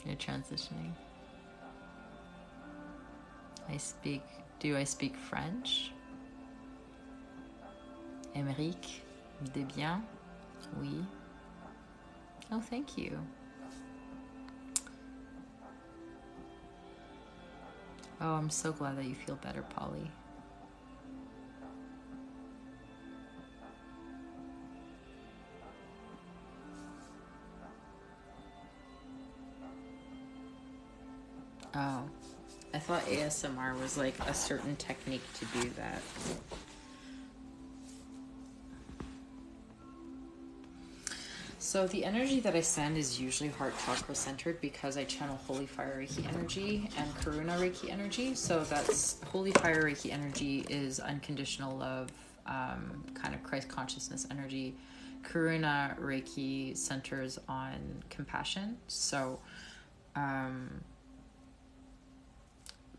You're transitioning. Do I speak French? Émeric, de bien? Oui. Oh, thank you. Oh, I'm so glad that you feel better, Polly. Oh, I thought ASMR was like a certain technique to do that. So the energy that I send is usually heart chakra centered because I channel Holy Fire Reiki energy and Karuna Reiki energy. So that's Holy Fire Reiki energy is unconditional love, kind of Christ consciousness energy. Karuna Reiki centers on compassion. So,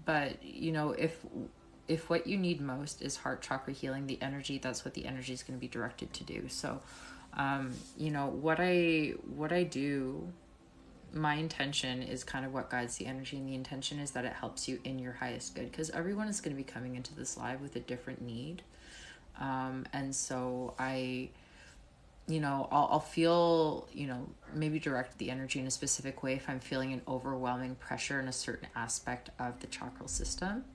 but you know, if what you need most is heart chakra healing, the energy, that's what the energy is going to be directed to do. So, you know, what I do, my intention is kind of what guides the energy, and the intention is that it helps you in your highest good, because everyone is going to be coming into this live with a different need. And so I'll feel, maybe direct the energy in a specific way if I'm feeling an overwhelming pressure in a certain aspect of the chakral system.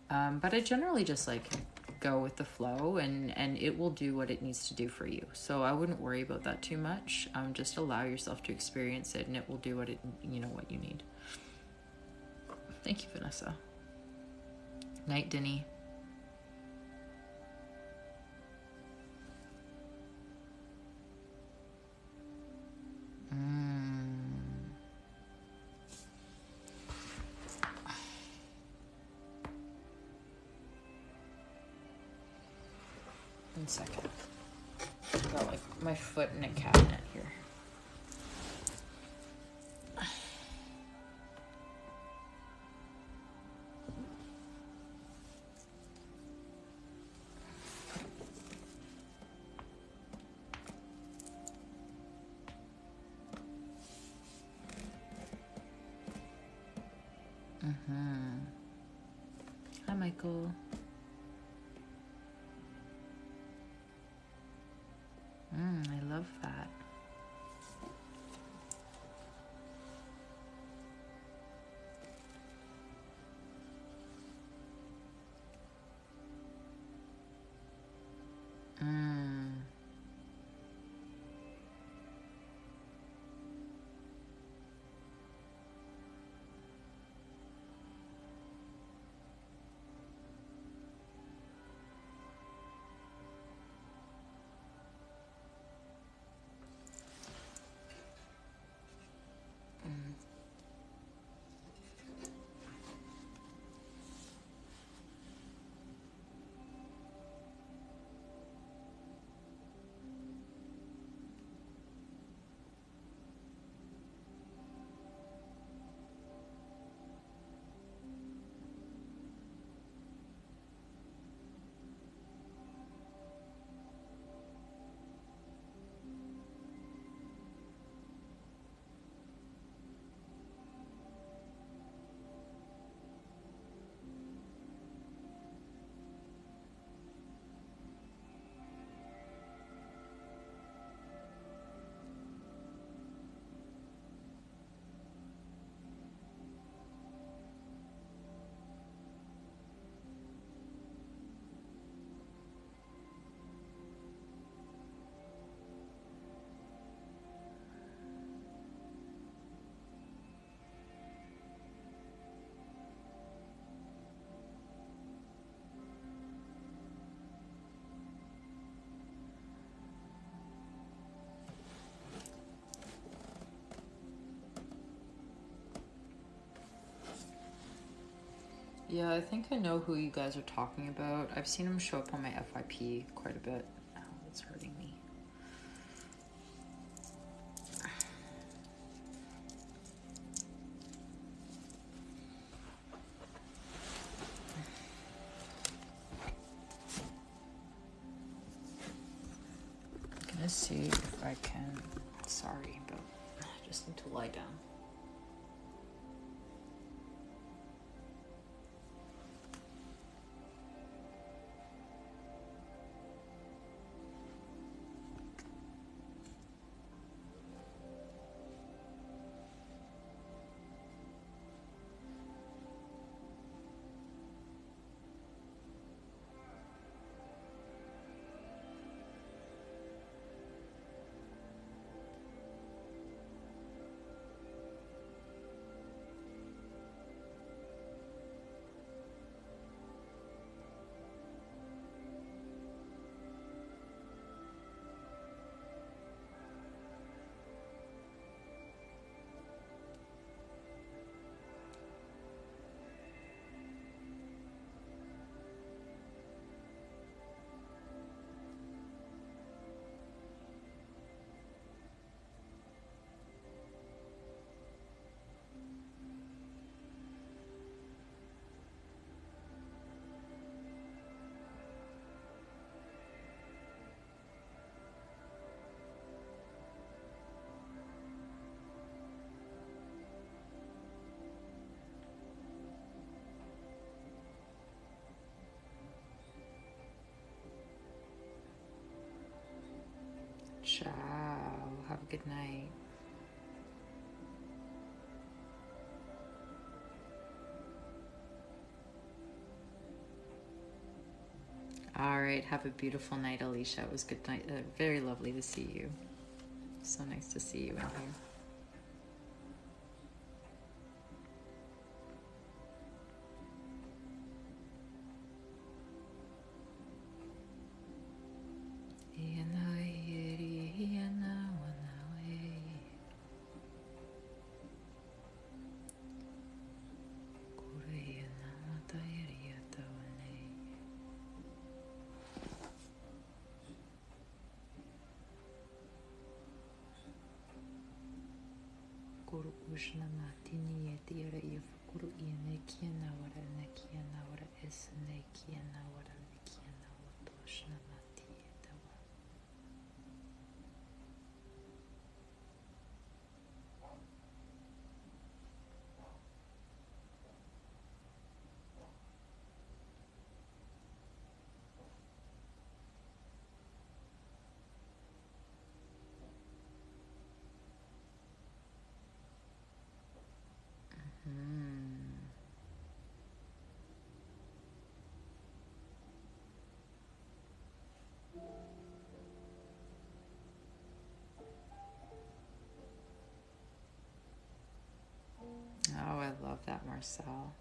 But I generally just like go with the flow, and it will do what it needs to do for you. So I wouldn't worry about that too much. Just allow yourself to experience it, and it will do what what you need. Thank you, Vanessa. Night, Denny. One second. I've got like my foot in a cabinet here. Hi, Michael. I love that. Yeah, I think I know who you guys are talking about. I've seen him show up on my FYP quite a bit. Oh, it's hurting me. I'm gonna see if I can. Sorry, but I just need to lie down. Ciao. Have a good night. All right. Have a beautiful night, Alicia. It was good night. Very lovely to see you. So nice to see you in here. Guru Ushna Matini Yetira Yafukuru Yanekia Nawara Nekia Nawara Esnekia Nawara Nekia Nawatoshna Mati Yetawa. Oh, I love that, Marcel.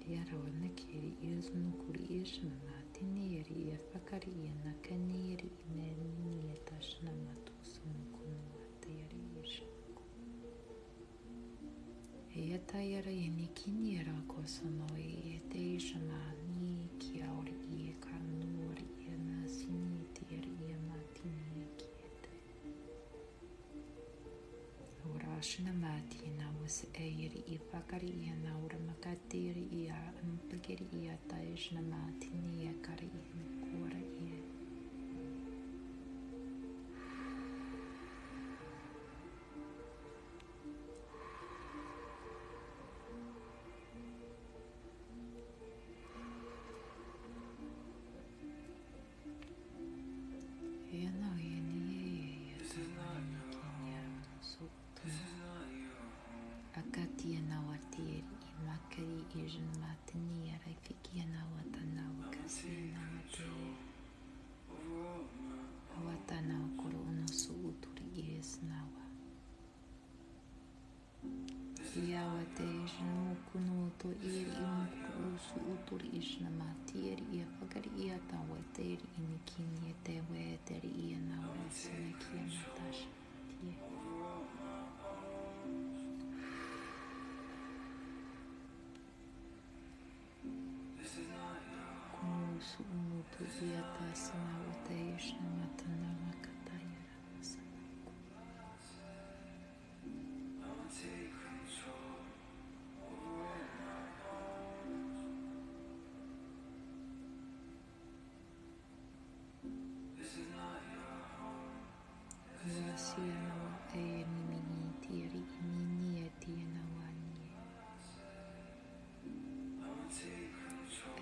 Yara Nakiri is Nukuri Ishnamati Neri Fakari Nakaniri Neni Tashnamatu Sunukunwateri Ish. Yatayara Yanikini Rakosanoi Yete Shamani Kiauri Kanuri Yanasini Tiri Yamatini Kiete. Urashna Matina was Airi Ifakari Yanaura Makatiri Ia Ampagiri Yatayashna Matini Yakari Kura Ie. Akatia Nawatiri Imakari Asian Matini Raifikia Nawatana Wakasi Nawate Awatana Korono Suuturi is Nawa Yawate Mukuno to Iri Rosu utori ishna matiri ia pagari ia tawa teri inikini e te we teri ia naure seneki e natasha tie. Kunusu umutu ia tasana wate ishna matana wakataya rasana. Wasiana wa e nini tiri nini e tina wani.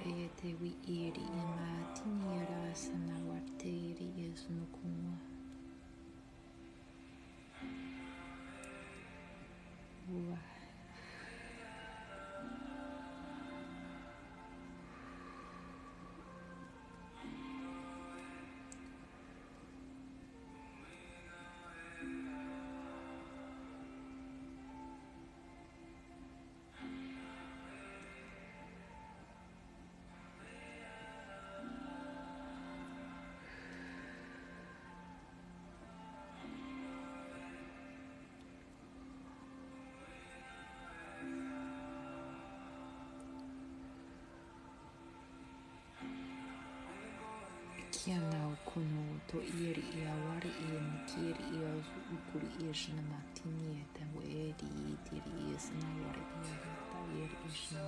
E te wi iri e matini e rasana wateri e sunukuma. Ua. Kia nau kuno to iri I awari I nikiri I azu ukuri ishna matini e te weedi I tiri I isna wari I rata iri ishna.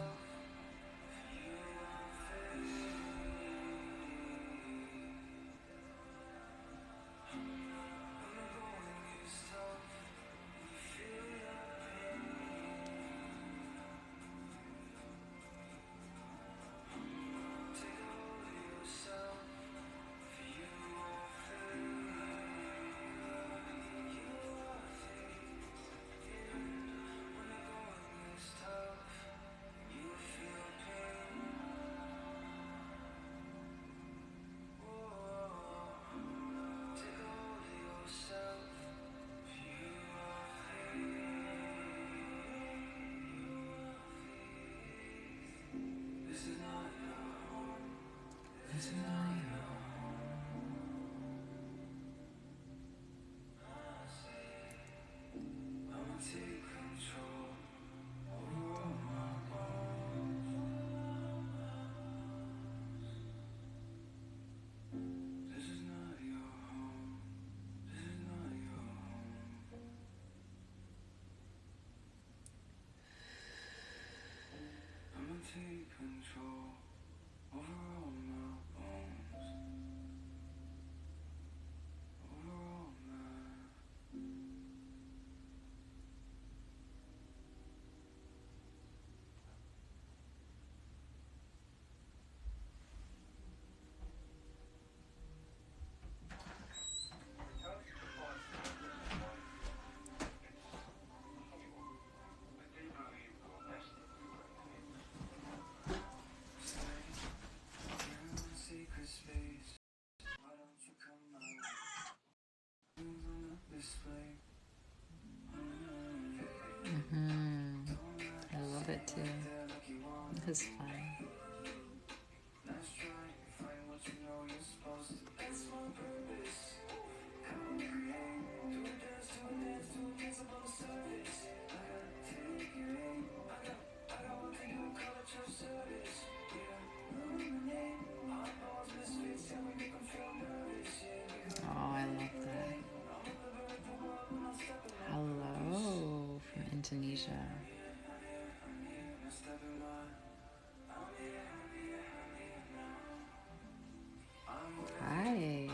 Take control over all my bones, over all my. Secret space. Why don't you come out? On the display. I love it too. It's fun. Let's try and find what you know you're supposed to. That's my purpose. Come create. Do a dance, do a dance, do a dance up on the surface. I gotta take your aim. I got what to do, call it your service. Yeah, illuminate. Oddballs, misfits, and we make them feel nervous. Yeah, Oh, I love that. Hello from Indonesia. Hi.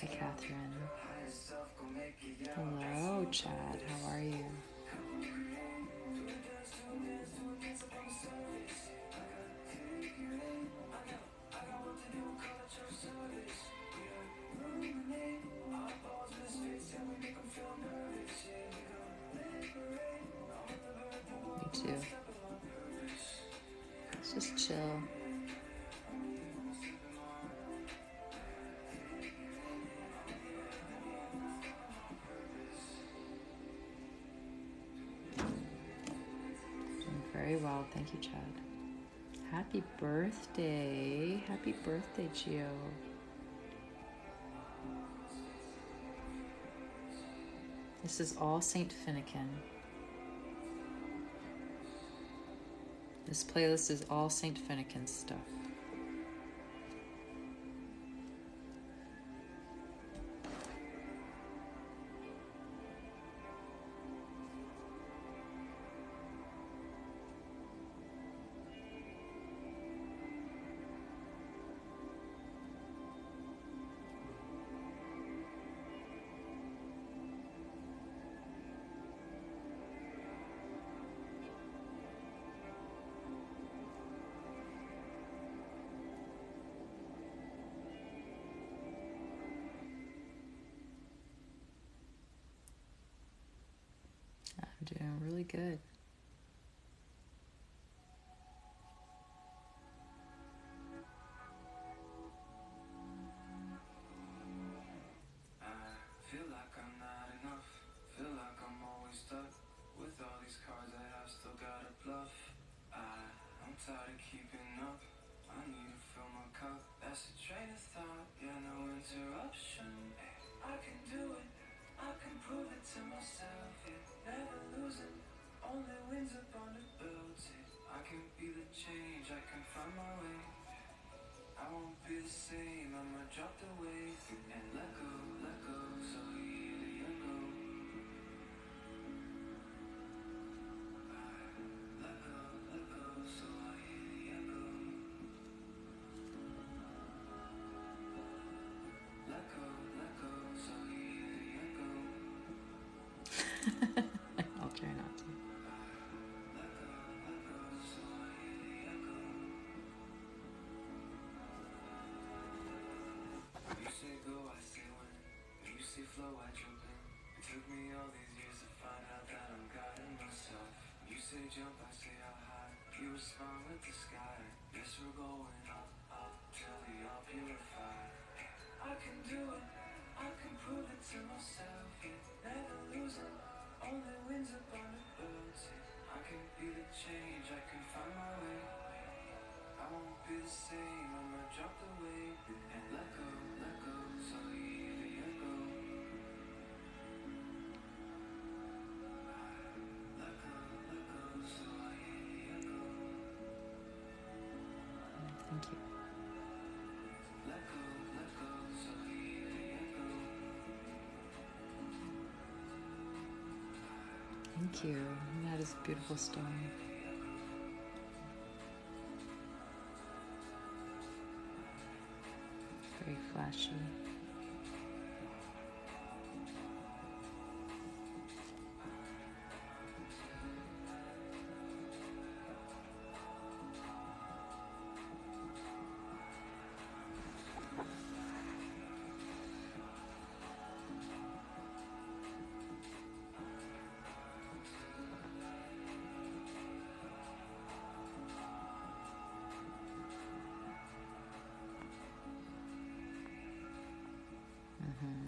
Hi, Catherine. Hello, Chad. How are you? Me too. Let's just chill. well. Thank you, Chad. Happy birthday. Happy birthday, Gio. This is all St-Finnikin. This playlist is all st-finnikin stuff. I'm doing really good. I feel like I'm not enough. Feel like I'm always stuck with all these cards that I still gotta bluff. I'm tired of keeping up. I need to fill my cup. That's a train of thought, yeah, no interruption. I can do it. I can prove it to myself, yeah. Never losing, only wins up on the belt, yeah. I can be the change, I can find my way. I won't be the same, I'ma drop the weight and let go, so easy let go. Let go, so easy let go. Let go, so easy let go. I'll try not to. Let go, so easy let go. You say go, I say when. You say flow, I jump in. It took me all these years to find out that I'm guiding myself. You say jump, I say how high. You respond with the sky. Guess we're going up till we all purify. I can do it. I can prove it to myself. Yeah. Never losing, only wins up on the birds. Yeah. I can be the change. I can find my way. I won't be the same. I'ma drop the weight and let go, so easy let go. Let go, so easy let go. Thank you. Let go, so easy let go. Thank you. That is a beautiful stone. Very flashy.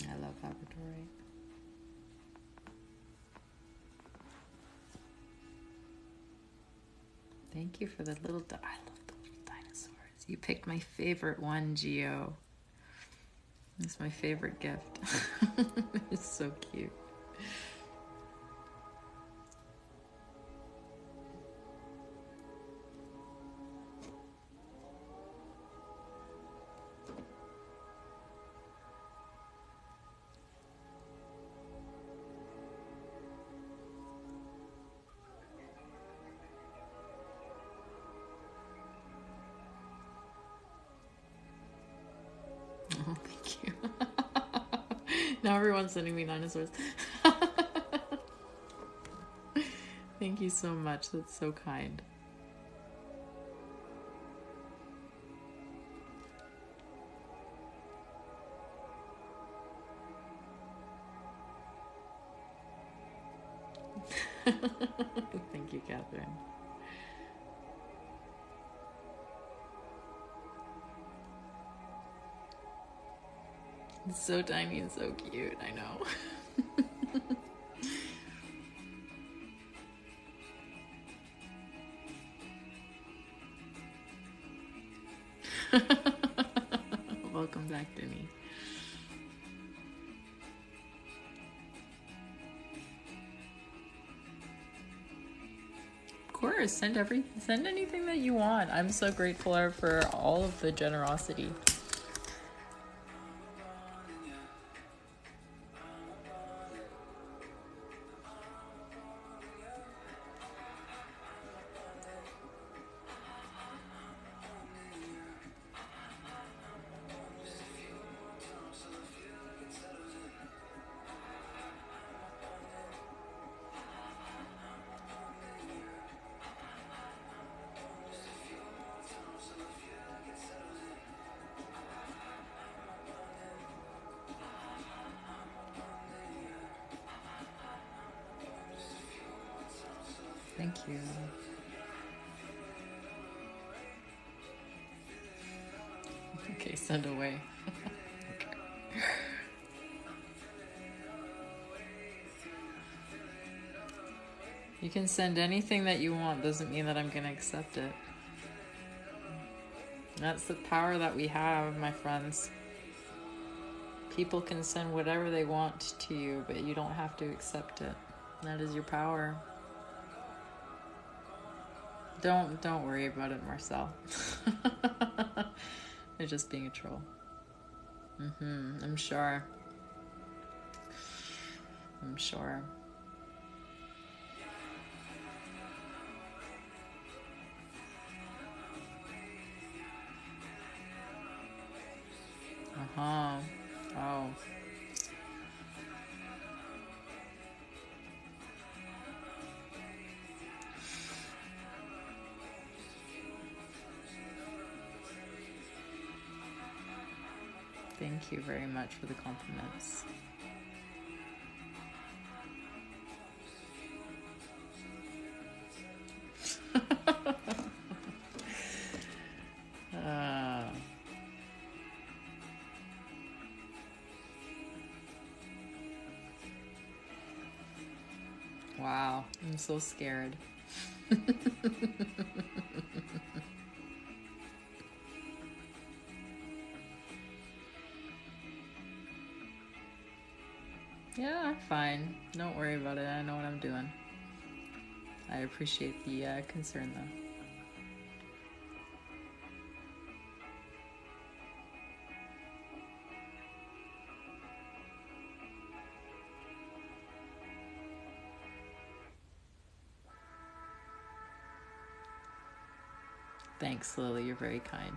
I love Labradorite. Thank you for the little. I love the little dinosaurs. You picked my favorite one, Gio. It's my favorite gift. It's so cute. Oh, thank you. Now everyone's sending me dinosaurs. Thank you so much. That's so kind. Thank you, Catherine. It's so tiny and so cute, I know. Welcome back, Denny. Of course, send anything that you want. I'm so grateful for all of the generosity. Thank you. Okay, send away. Okay. You can send anything that you want, doesn't mean that I'm going to accept it. That's the power that we have, my friends. People can send whatever they want to you, but you don't have to accept it. That is your power. Don't worry about it, Marcel. They're just being a troll. I'm sure. I'm sure. Oh. Thank you very much for the compliments. Wow, I'm so scared. Yeah, I'm fine. Don't worry about it. I know what I'm doing. I appreciate the concern, though. Thanks, Lily. You're very kind.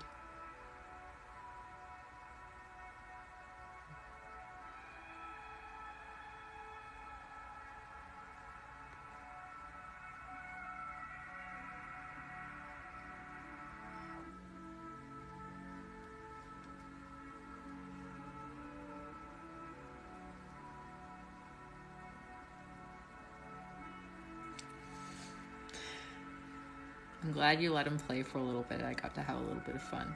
I'm glad you let him play for a little bit. I got to have a little bit of fun.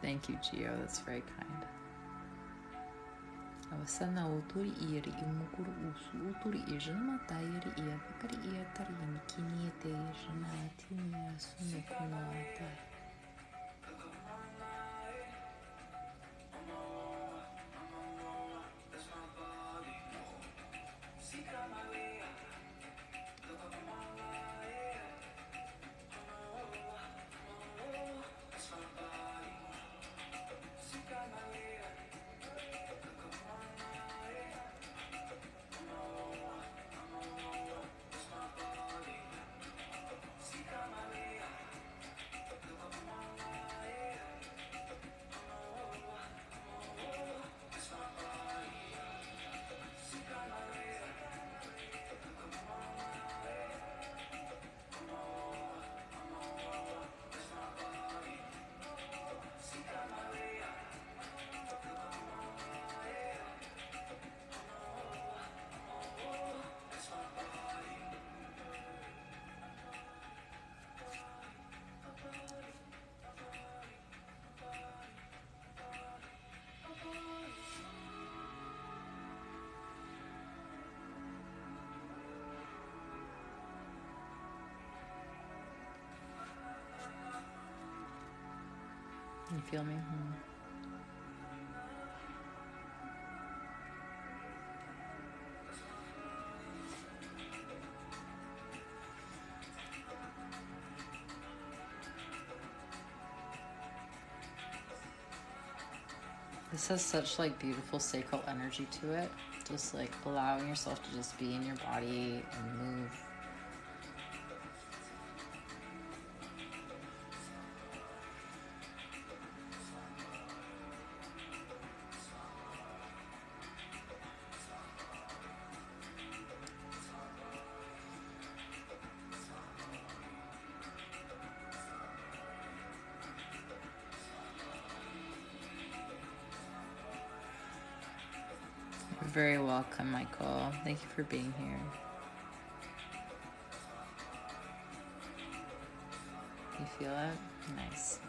Thank you, Gio. That's very kind. Awasana otori iri imukuru usu otori ijana tayari ia bakari ia tari mikini te ijana tini asunu kunoata. You feel me? This has such like beautiful sacral energy to it. Just like allowing yourself to just be in your body and move. You're very welcome, Michael. Thank you for being here. You feel it? Nice.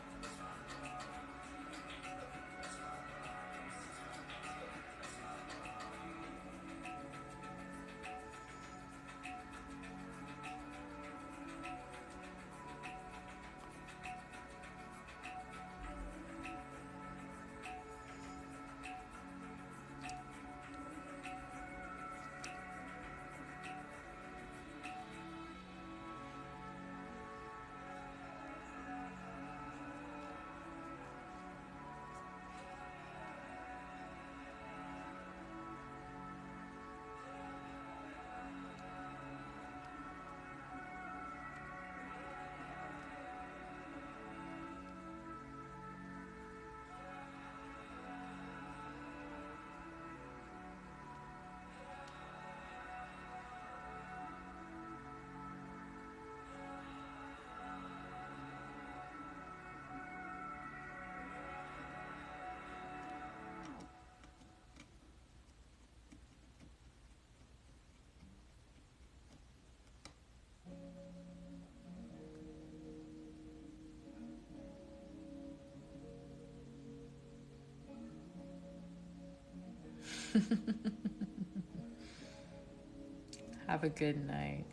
Have a good night.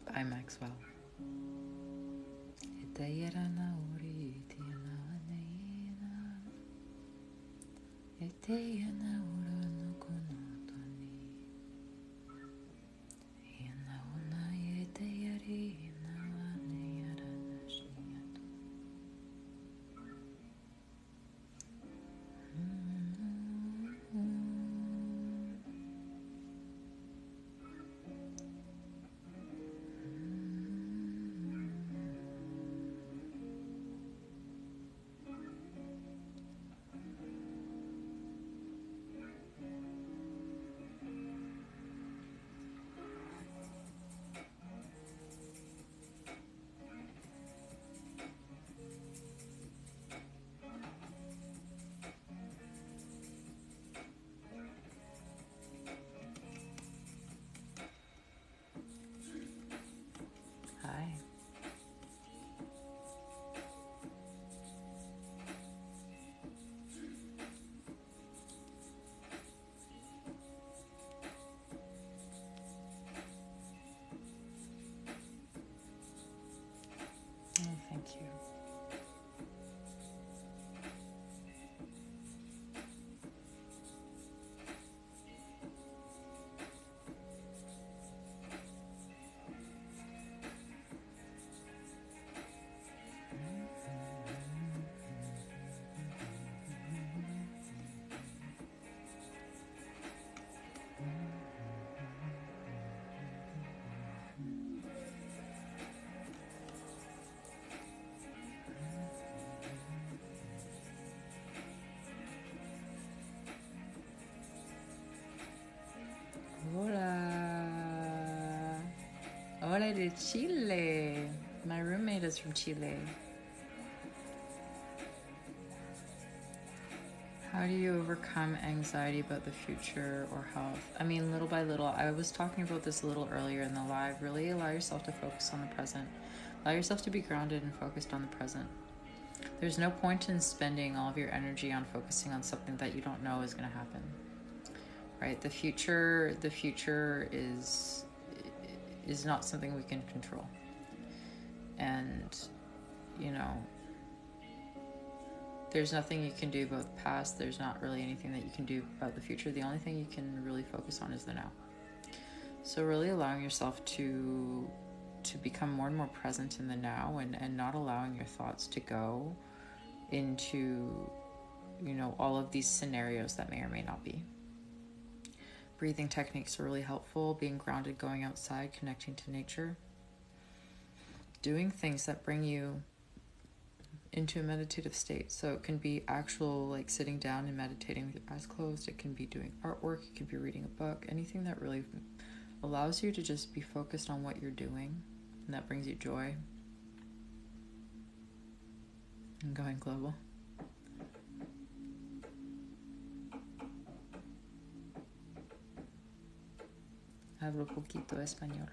Bye, Maxwell. Hi. Oh, thank you. Hola. Hola de Chile. My roommate is from Chile. How do you overcome anxiety about the future or health? I mean, little by little. I was talking about this a little earlier in the live. Really allow yourself to focus on the present. Allow yourself to be grounded and focused on the present. There's no point in spending all of your energy on focusing on something that you don't know is going to happen. Right? The future is not something we can control. And, you know, there's nothing you can do about the past. There's not really anything that you can do about the future. The only thing you can really focus on is the now. So really allowing yourself to become more and more present in the now, and not allowing your thoughts to go into, you know, all of these scenarios that may or may not be. Breathing techniques are really helpful. Being grounded, going outside, connecting to nature. Doing things that bring you into a meditative state. So it can be actual, like, sitting down and meditating with your eyes closed. It can be doing artwork. It could be reading a book. Anything that really allows you to just be focused on what you're doing and that brings you joy. And going global. Hablo poquito español.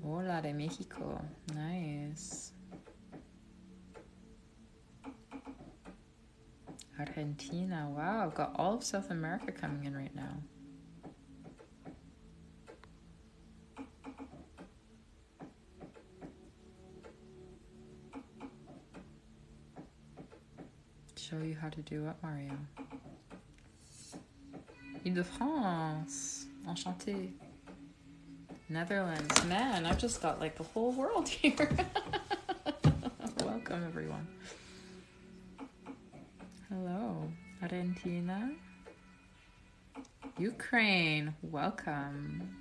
Hola de Mexico. Nice. Argentina. Wow, I've got all of South America coming in right now. Show you how to do it, Mario. Ile-de-France. Enchanté. Netherlands. Man, I've just got like the whole world here. Welcome, everyone. Hello. Argentina. Ukraine. Welcome.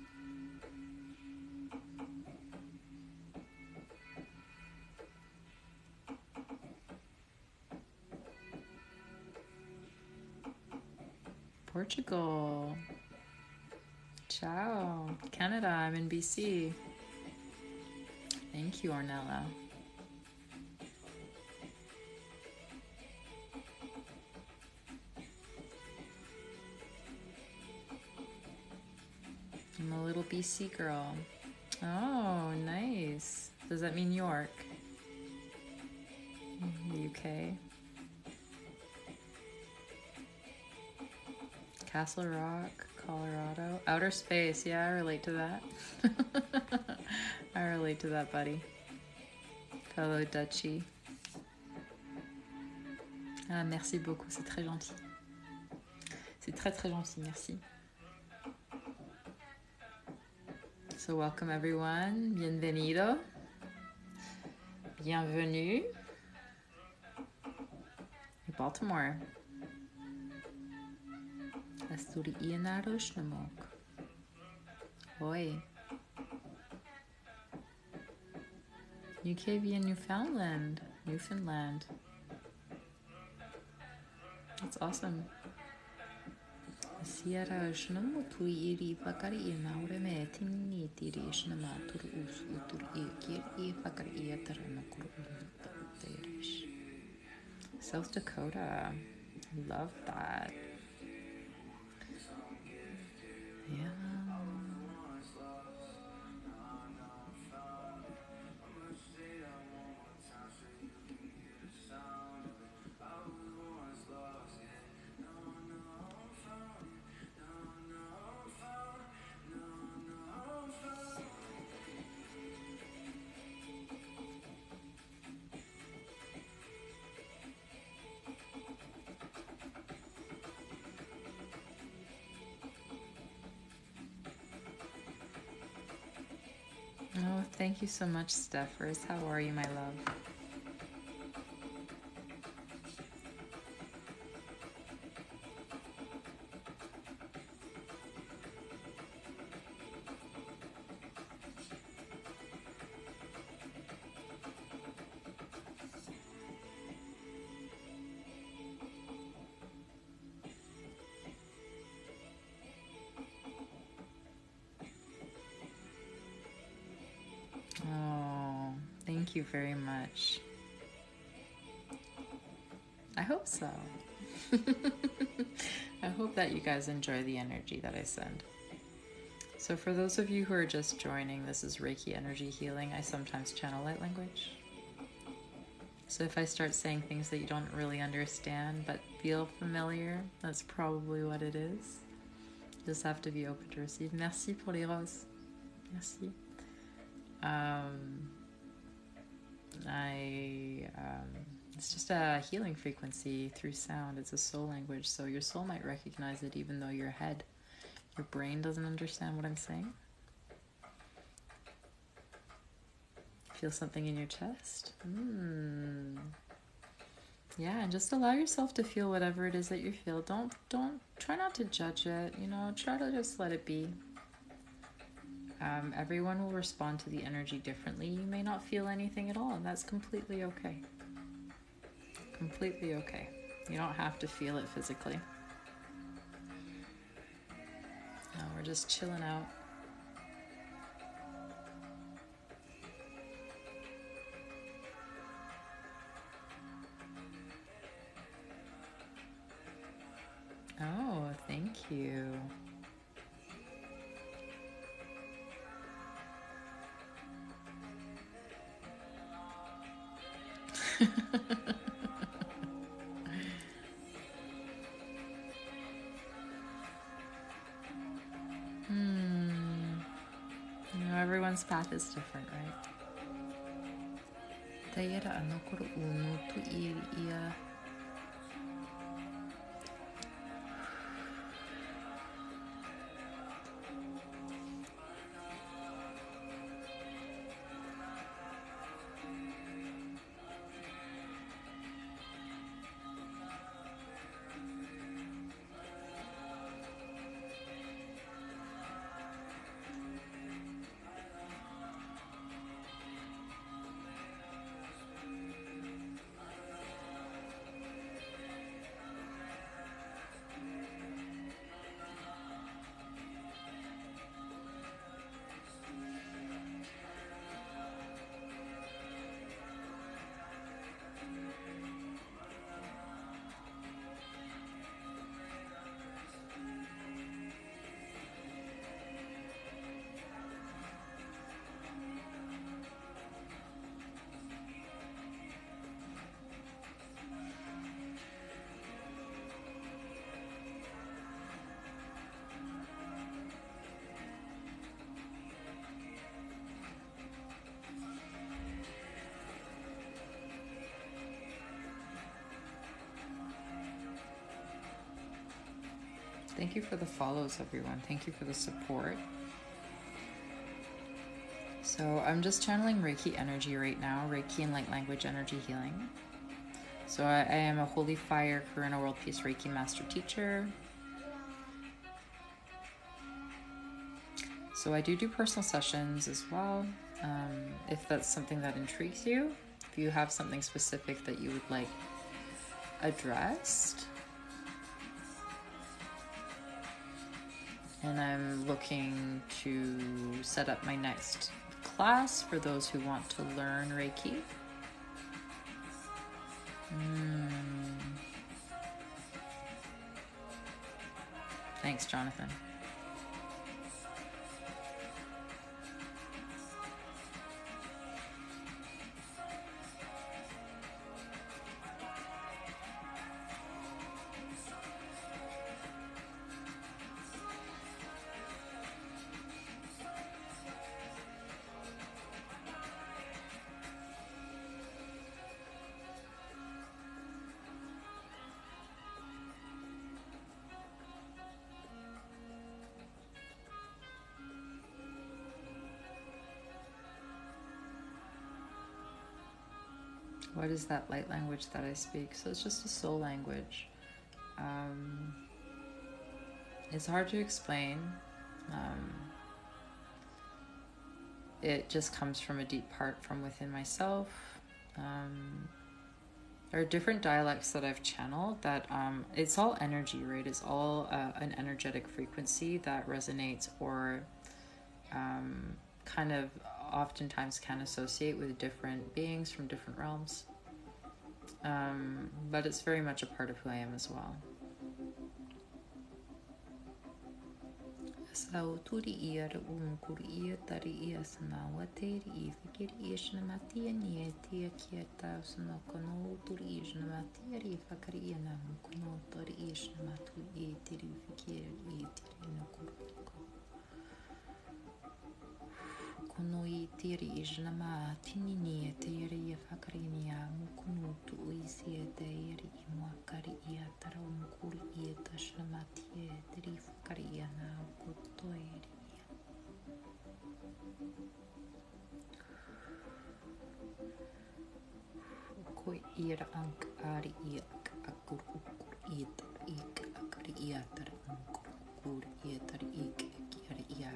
Portugal. Ciao. Canada, I'm in BC. Thank you, Ornella. I'm a little BC girl. Oh, nice. Does that mean York? UK. Castle Rock, Colorado. Outer space, yeah, I relate to that. I relate to that, buddy. Hello, Dutchie. Ah, merci beaucoup, c'est très gentil. C'est très très gentil, merci. So welcome everyone, bienvenido. Bienvenue. Baltimore. Asturi Ianaros Namok. Oi. UK via Newfoundland. Newfoundland. That's awesome. Sierra Shnamo Tuiri Bakari Naure Metini Tirishna Tur Us Utur Ekir E Bakari Eteranakur. South Dakota. Love that. Yeah. Oh, thank you so much, Stephers. How are you, my love? Oh, thank you very much. I hope so. I hope that you guys enjoy the energy that I send. So for those of you who are just joining, this is Reiki energy healing. I sometimes channel light language. So if I start saying things that you don't really understand but feel familiar, that's probably what it is. You just have to be open to receive. Merci pour les roses. Merci. It's just a healing frequency through sound. It's a soul language, so your soul might recognize it even though your brain doesn't understand what I'm saying. Feel something in your chest? Yeah, and just allow yourself to feel whatever it is that you feel. Don't try not to judge it, try to just let it be. Everyone will respond to the energy differently. You may not feel anything at all, and that's completely okay. Completely okay. You don't have to feel it physically. No, we're just chilling out. Oh, thank you. Everyone's path is different, right? Thank you for the follows, everyone. Thank you for the support. So I'm just channeling Reiki energy right now, Reiki and light language energy healing. So I am a Holy Fire Karuna World Peace Reiki Master Teacher. So I do personal sessions as well. If that's something that intrigues you, if you have something specific that you would like addressed, and I'm looking to set up my next class for those who want to learn Reiki. Thanks, Jonathan. What is that light language that I speak? So it's just a soul language. It's hard to explain. It just comes from a deep part from within myself. There are different dialects that I've channeled that it's all energy, right? It's all an energetic frequency that resonates or kind of oftentimes can associate with different beings from different realms. But it's very much a part of who I am as well. kono I tiri I janama tinini e te iri I whakarini a mukunu tu uisi e te iri I muakari I a tara o mukuri I e ta janama tie te ri whakari I a nā o koto iri I a. Koi ira ank ari I a akur ukur I ta I ka akari I a tara ukur ukur I a tara I ka kiara I a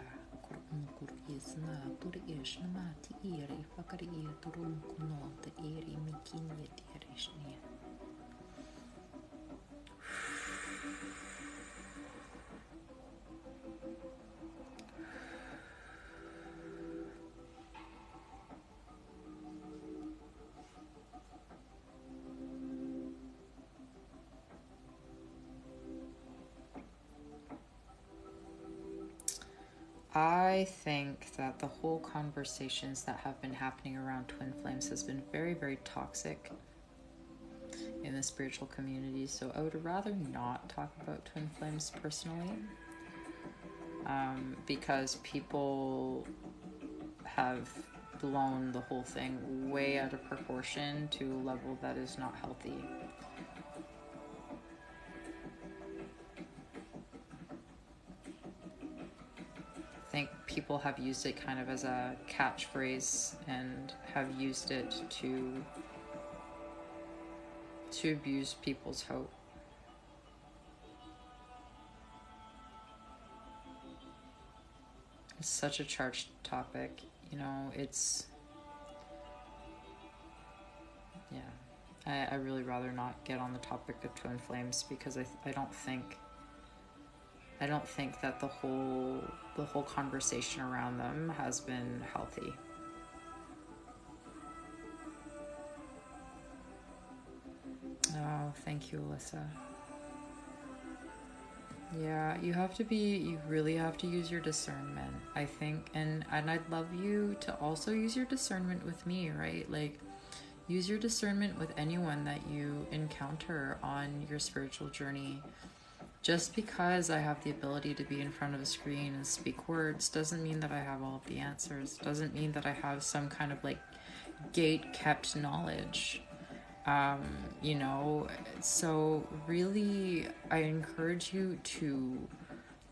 kur ukur I sna tur I shnama ti ira I whakari I a turu kuno te iri mikini e te iri shnia. I think that the whole conversations that have been happening around twin flames has been very, very toxic in the spiritual community. So I would rather not talk about twin flames personally, because people have blown the whole thing way out of proportion to a level that is not healthy. I think people have used it kind of as a catchphrase and have used it to abuse people's hope. It's such a charged topic, you know, it's, yeah. I really rather not get on the topic of twin flames because I don't think that the whole conversation around them has been healthy. Oh, thank you, Alyssa. Yeah, you really have to use your discernment, I think, and I'd love you to also use your discernment with me, right? Like, use your discernment with anyone that you encounter on your spiritual journey. Just because I have the ability to be in front of a screen and speak words doesn't mean that I have all of the answers. Doesn't mean that I have some kind of like gate-kept knowledge. You know, so really I encourage you to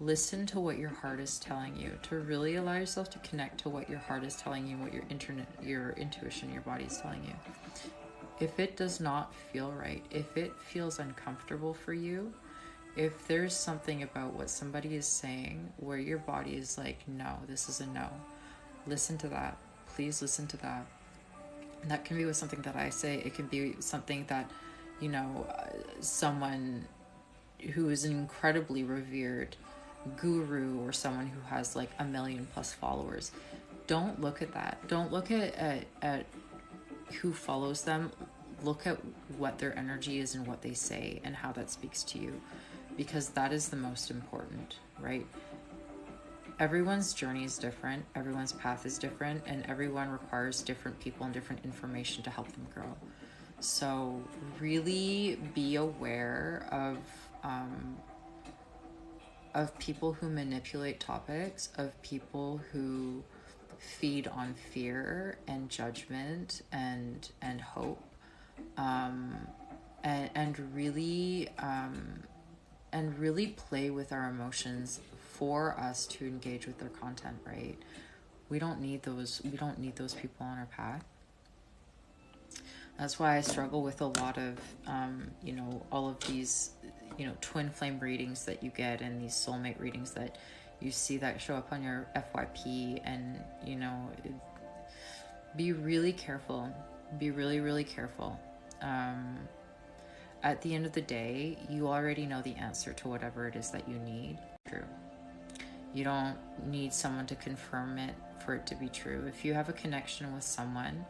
listen to what your heart is telling you, to really allow yourself to connect to what your heart is telling you, what your intuition, your body is telling you. If it does not feel right, if it feels uncomfortable for you, if there's something about what somebody is saying where your body is like, no, this is a no, listen to that. Please listen to that. And that can be with something that I say. It can be something that, you know, someone who is an incredibly revered guru or someone who has like 1 million+ followers. Don't look at that. Don't look at who follows them. Look at what their energy is and what they say and how that speaks to you, because that is the most important, right? Everyone's journey is different, everyone's path is different, and everyone requires different people and different information to help them grow. So really be aware of people who manipulate topics, of people who feed on fear and judgment and hope, and really play with our emotions for us to engage with their content, right? We don't need those people on our path. That's why I struggle with a lot of you know, all of these, you know, twin flame readings that you get and these soulmate readings that you see that show up on your FYP, and you know, be really careful. Be really, really careful. At the end of the day, you already know the answer to whatever it is that you need. True. You don't need someone to confirm it for it to be true. If you have a connection with someone,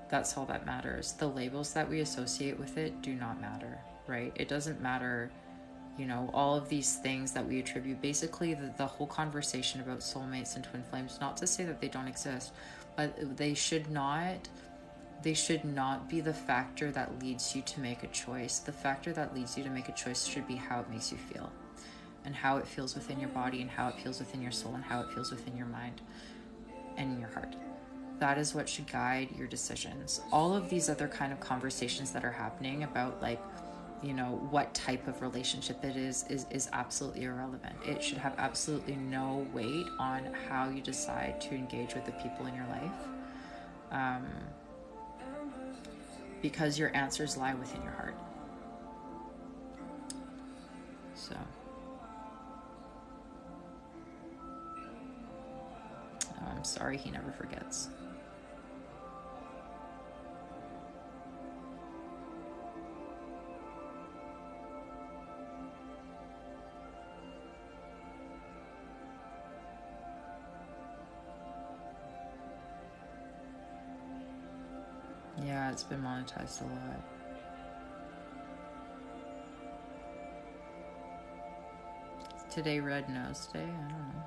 that's all that matters. The labels that we associate with it do not matter, right? It doesn't matter, you know, all of these things that we attribute. Basically, the whole conversation about soulmates and twin flames, not to say that they don't exist, but they should not be the factor that leads you to make a choice. The factor that leads you to make a choice should be how it makes you feel, and how it feels within your body, and how it feels within your soul, and how it feels within your mind. and in your heart. That is what should guide your decisions. All of these other kind of conversations that are happening about, like, you know, what type of relationship it is absolutely irrelevant. It should have absolutely no weight on how you decide to engage with the people in your life, because your answers lie within your heart. So, I'm sorry, he never forgets. Yeah, it's been monetized a lot. Is today Red Nose Day? I don't know.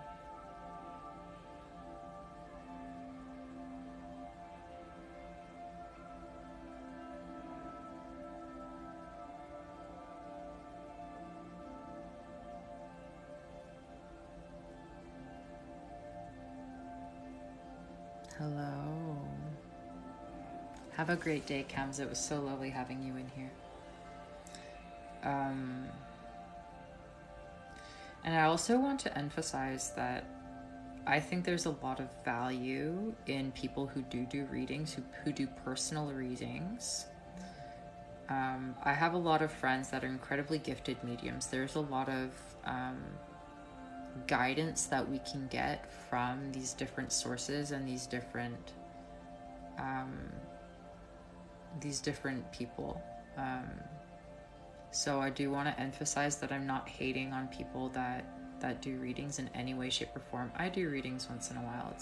Hello. Have a great day, Cams. It was so lovely having you in here. And I also want to emphasize that I think there's a lot of value in people who do readings, who do personal readings. I have a lot of friends that are incredibly gifted mediums. There's a lot of guidance that we can get from these different sources and these different people. So I do want to emphasize that I'm not hating on people that do readings in any way, shape, or form. I do readings once in a while,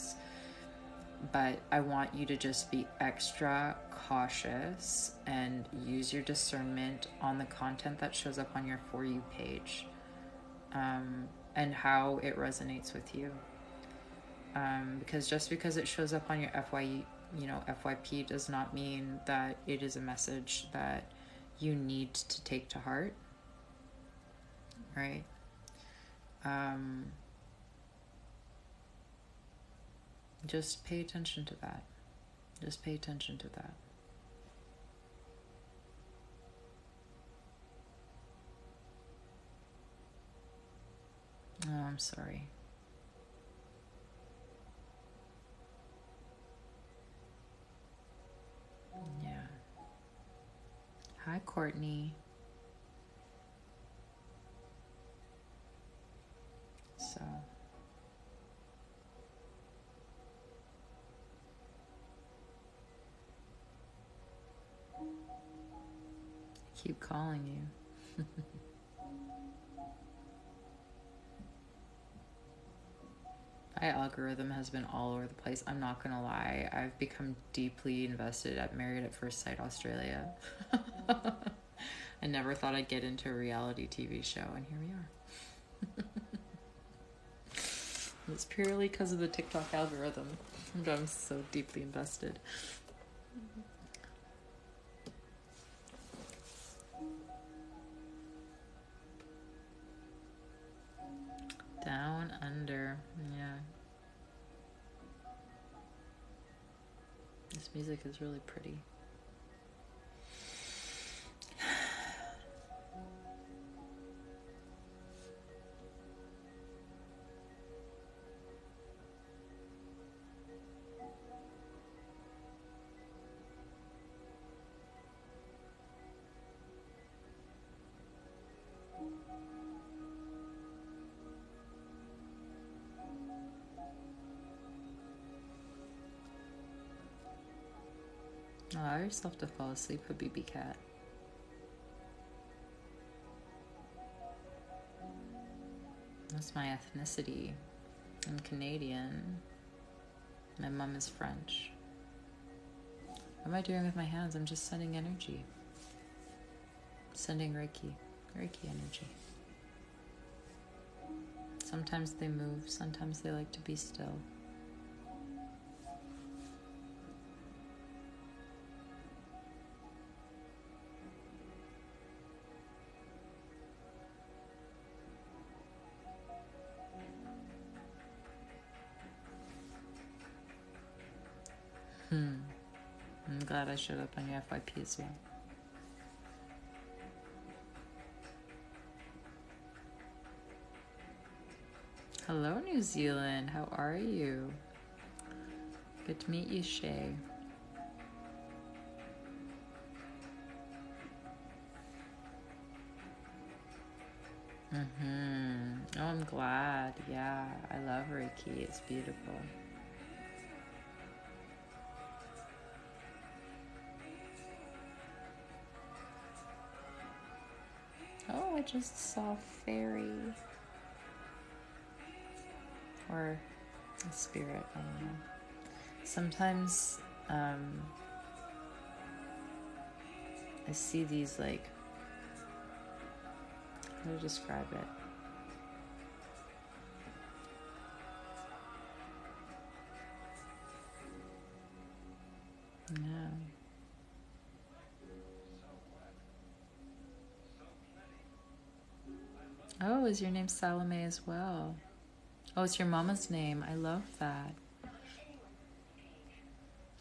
but I want you to just be extra cautious and use your discernment on the content that shows up on your For You page, and how it resonates with you. Because just because it shows up on your FYP does not mean that it is a message that you need to take to heart, right? Just pay attention to that. Just pay attention to that. Oh, I'm sorry. Yeah. Hi, Courtney. So, I keep calling you. My algorithm has been all over the place. I'm not gonna lie. I've become deeply invested at Married at First Sight Australia. I never thought I'd get into a reality TV show, and here we are. It's purely because of the TikTok algorithm. I'm so deeply invested. Down under, yeah. This music is really pretty. Allow yourself to fall asleep, a BB cat. That's my ethnicity. I'm Canadian. My mom is French. What am I doing with my hands? I'm just sending energy. Sending Reiki energy. Sometimes they move, sometimes they like to be still. glad I showed up on your FYP as well. Hello, New Zealand. How are you? Good to meet you, Shay. Oh, I'm glad. Yeah, I love Reiki. It's beautiful. Oh, I just saw fairy. Or a spirit, I don't know. Sometimes I see these, like, how to describe it? Yeah. Oh, is your name Salome as well? Oh, it's your mama's name. I love that.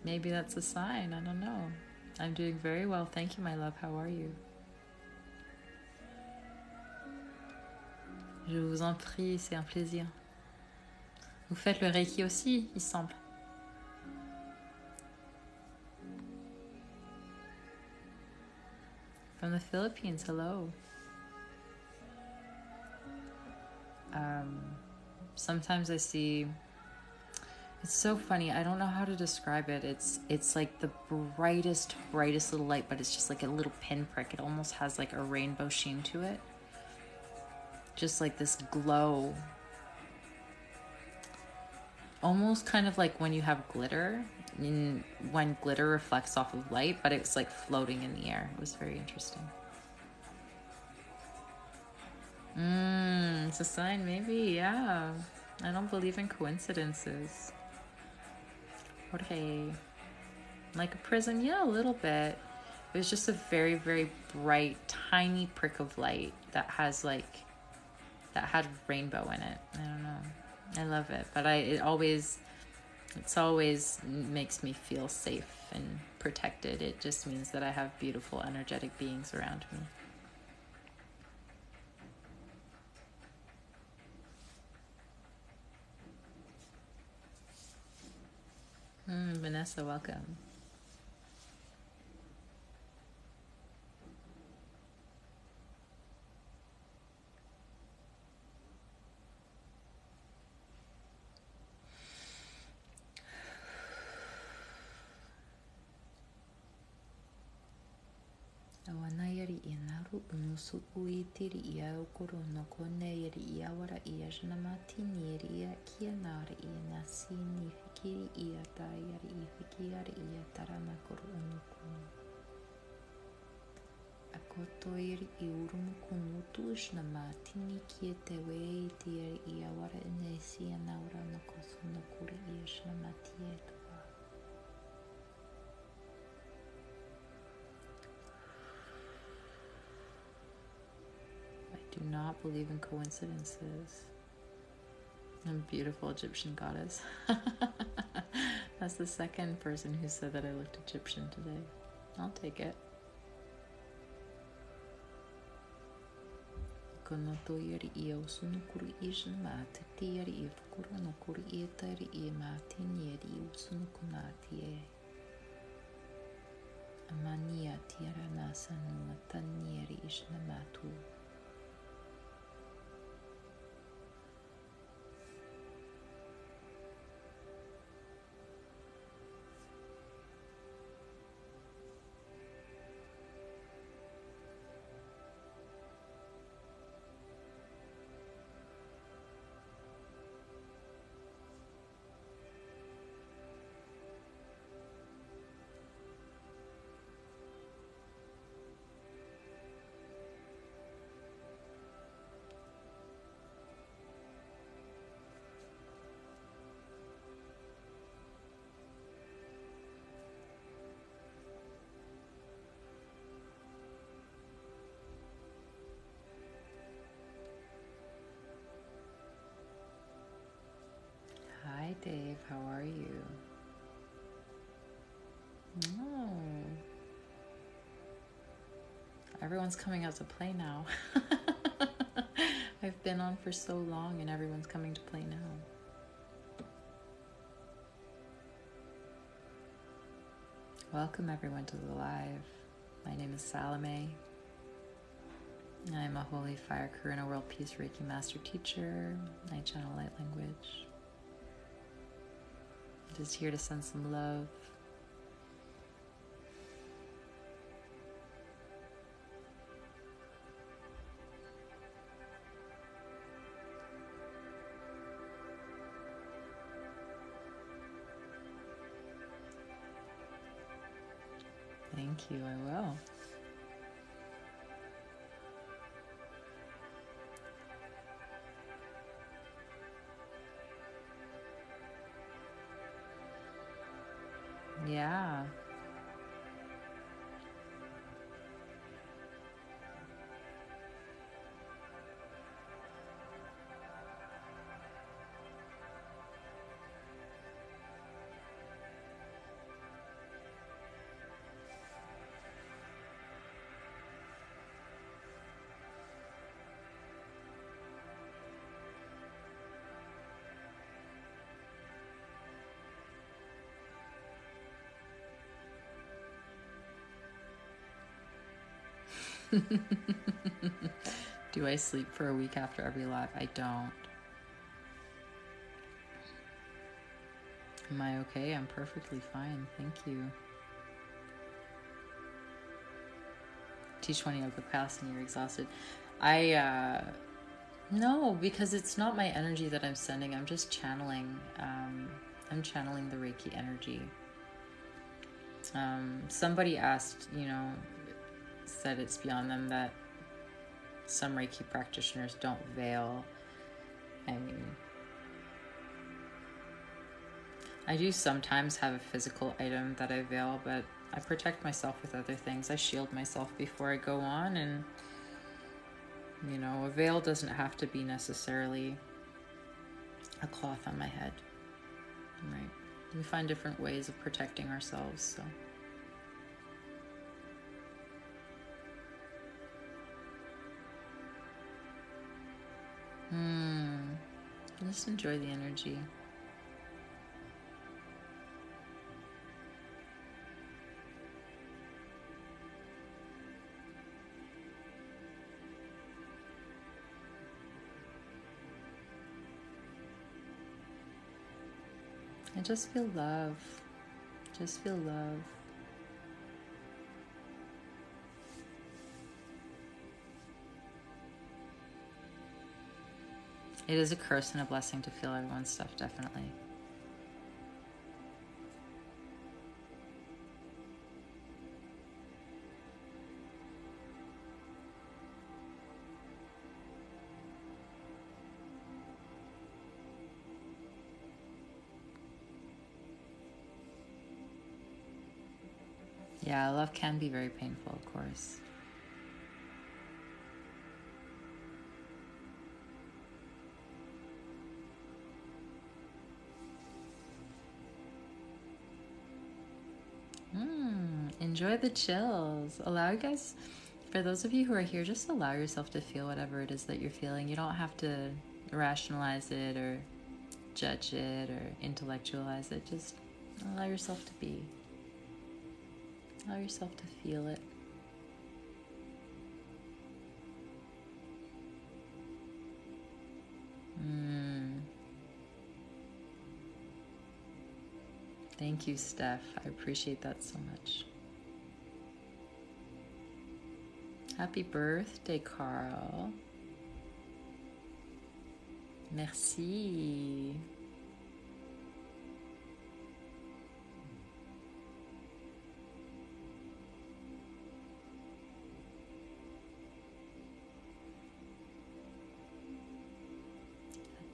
Maybe that's a sign. I don't know. I'm doing very well. Thank you, my love. How are you? Je vous en prie, c'est un plaisir. Vous faites le Reiki aussi, il semble. From the Philippines, hello. Sometimes I see, it's so funny, I don't know how to describe it. It's like the brightest little light, but it's just like a little pinprick. It almost has like a rainbow sheen to it. Just like this glow. Almost kind of like when you have glitter, when glitter reflects off of light, but it's like floating in the air. It was very interesting. It's a sign, maybe, yeah. I don't believe in coincidences. Okay. Like a prism, yeah, a little bit. It was just a very, very bright, tiny prick of light that had rainbow in it. I don't know. I love it, but it's always makes me feel safe and protected. It just means that I have beautiful, energetic beings around me. Vanessa, welcome. Awana yari inaru unusu uitiri ia ukuru no kone yari ia wara ia janamati niri ia kia nara ia nasi ni fikiri ia ta yari ia fikiri ia tarana kuru unukunu. Akoto yari i urumu kunutu janamati ni kia te wei ti yari ia wara inesi anaura no kosu no kuri ia janamati etu. Do not believe in coincidences. I'm a beautiful Egyptian goddess. That's the second person who said that I looked Egyptian today. I'll take it. Konoto yari ia usunu kuri ishin mate ti yari ia fukura no kuri ia tari ia mate yari ia usunu kunati e. Amania tiara nasa numa tani yari ishna matu. Hi Dave, how are you? Oh, Everyone's coming out to play now. I've been on for so long and everyone's coming to play now. Welcome everyone to the live. My name is Salome. I'm a Holy Fire Karuna World Peace Reiki Master Teacher. I channel light language. I'm just here to send some love. Thank you, I will. Yeah. Do I sleep for a week after every live? I don't. Am I okay? I'm perfectly fine. Thank you. Teach 20 yoga class and you're exhausted. No, because it's not my energy that I'm sending. I'm just channeling. I'm channeling the Reiki energy. Somebody asked, said it's beyond them that some Reiki practitioners don't veil. I mean, I do sometimes have a physical item that I veil, but I protect myself with other things. I shield myself before I go on, and a veil doesn't have to be necessarily a cloth on my head, right? We find different ways of protecting ourselves, so. Just enjoy the energy. And just feel love. Just feel love. It is a curse and a blessing to feel everyone's stuff, definitely. Yeah, love can be very painful, of course. Enjoy the chills. Allow you guys, for those of you who are here, just allow yourself to feel whatever it is that you're feeling. You don't have to rationalize it or judge it or intellectualize it. Just allow yourself to be. Allow yourself to feel it. Thank you, Steph. I appreciate that so much. Happy birthday, Carl. Merci.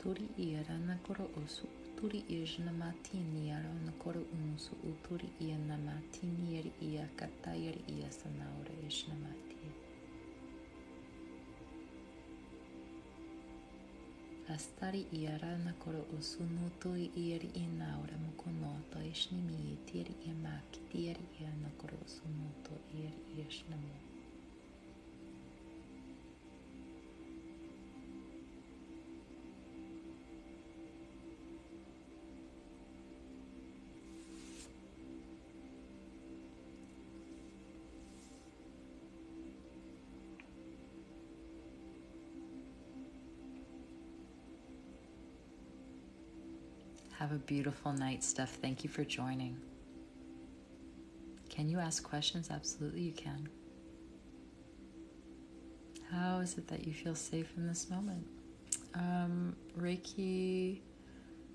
Turi ira na koro osu turi ijna matini ara na koro unsu uturi ia na matini iri ia kata iri ia sanaura ijna mati. Astari ira na koro osu nutui iri inaura mukonoto ijni miiti iri ia makiti iri ia na koro osu nuto iri ijna mo. Have a beautiful night, Steph. Thank you for joining. Can you ask questions? Absolutely, you can. How is it that you feel safe in this moment? Reiki,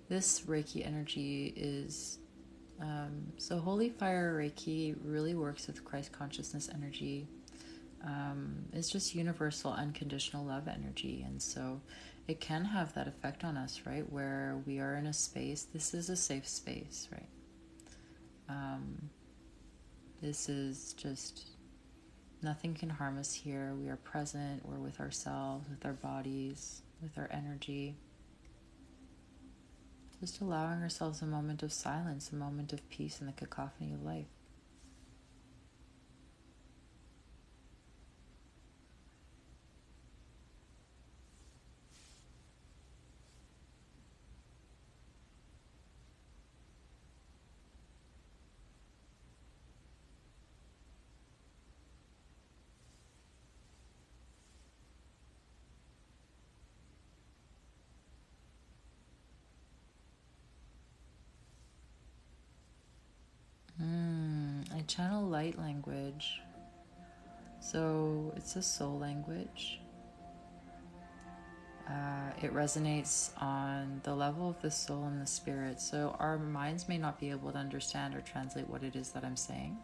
this Reiki energy is, so Holy Fire Reiki really works with Christ consciousness energy. It's just universal, unconditional love energy. And so it can have that effect on us, right? Where we are in a space, this is a safe space, right? This is just, nothing can harm us here. We are present, we're with ourselves, with our bodies, with our energy. Just allowing ourselves a moment of silence, a moment of peace in the cacophony of life. I channel light language. So it's a soul language. It resonates on the level of the soul and the spirit. So our minds may not be able to understand or translate what it is that I'm saying.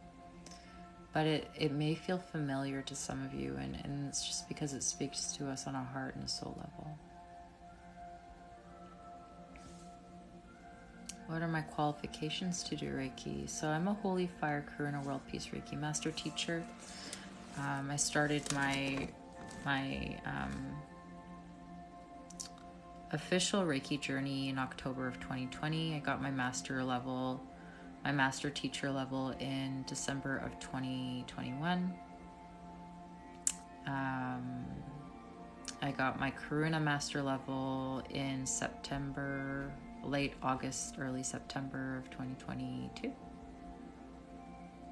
But it may feel familiar to some of you, and it's just because it speaks to us on a heart and a soul level. What are my qualifications to do Reiki? So I'm a Holy Fire Karuna World Peace Reiki Master Teacher. I started my official Reiki journey in October of 2020. I got my master teacher level in December of 2021. I got my Karuna master level in September, late August, early September of 2022.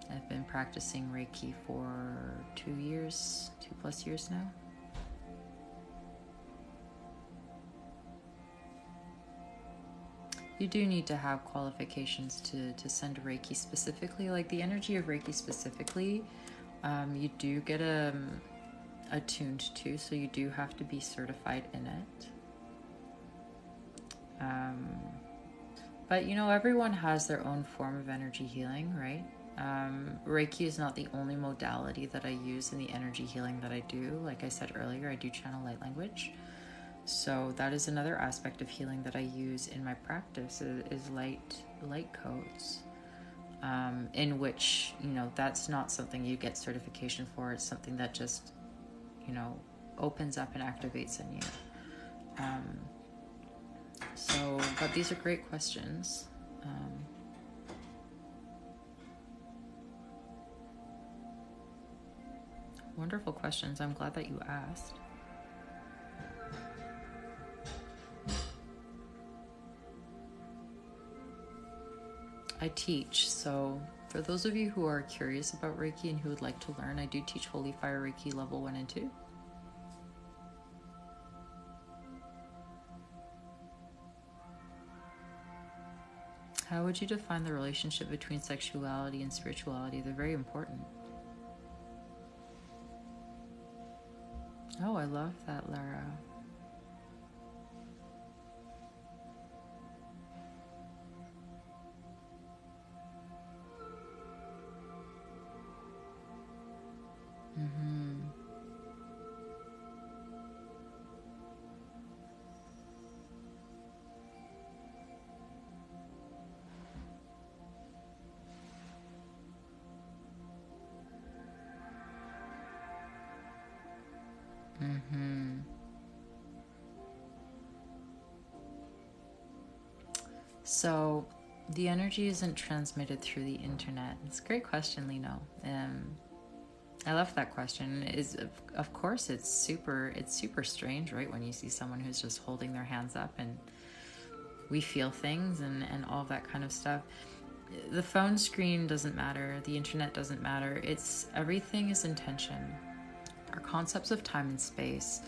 I've been practicing Reiki for 2 plus years now. You do need to have qualifications to send Reiki specifically, like the energy of Reiki specifically. You do get attuned to, so you do have to be certified in it. But you know, everyone has their own form of energy healing, right? Reiki is not the only modality that I use in the energy healing that I do. Like I said earlier, I do channel light language. So that is another aspect of healing that I use in my practice is light codes, in which, you know, that's not something you get certification for. It's something that just, you know, opens up and activates in you. But these are great questions. Wonderful questions. I'm glad that you asked. I teach, so for those of you who are curious about Reiki and who would like to learn, I do teach Holy Fire Reiki level 1 and 2. How would you define the relationship between sexuality and spirituality? They're very important. Oh, I love that, Lara. So the energy isn't transmitted through the internet. It's a great question, Lino. I love that question. Of course it's super strange, right? When you see someone who's just holding their hands up and we feel things and all that kind of stuff. The phone screen doesn't matter. The internet doesn't matter. Everything is intention. Our concepts of time and space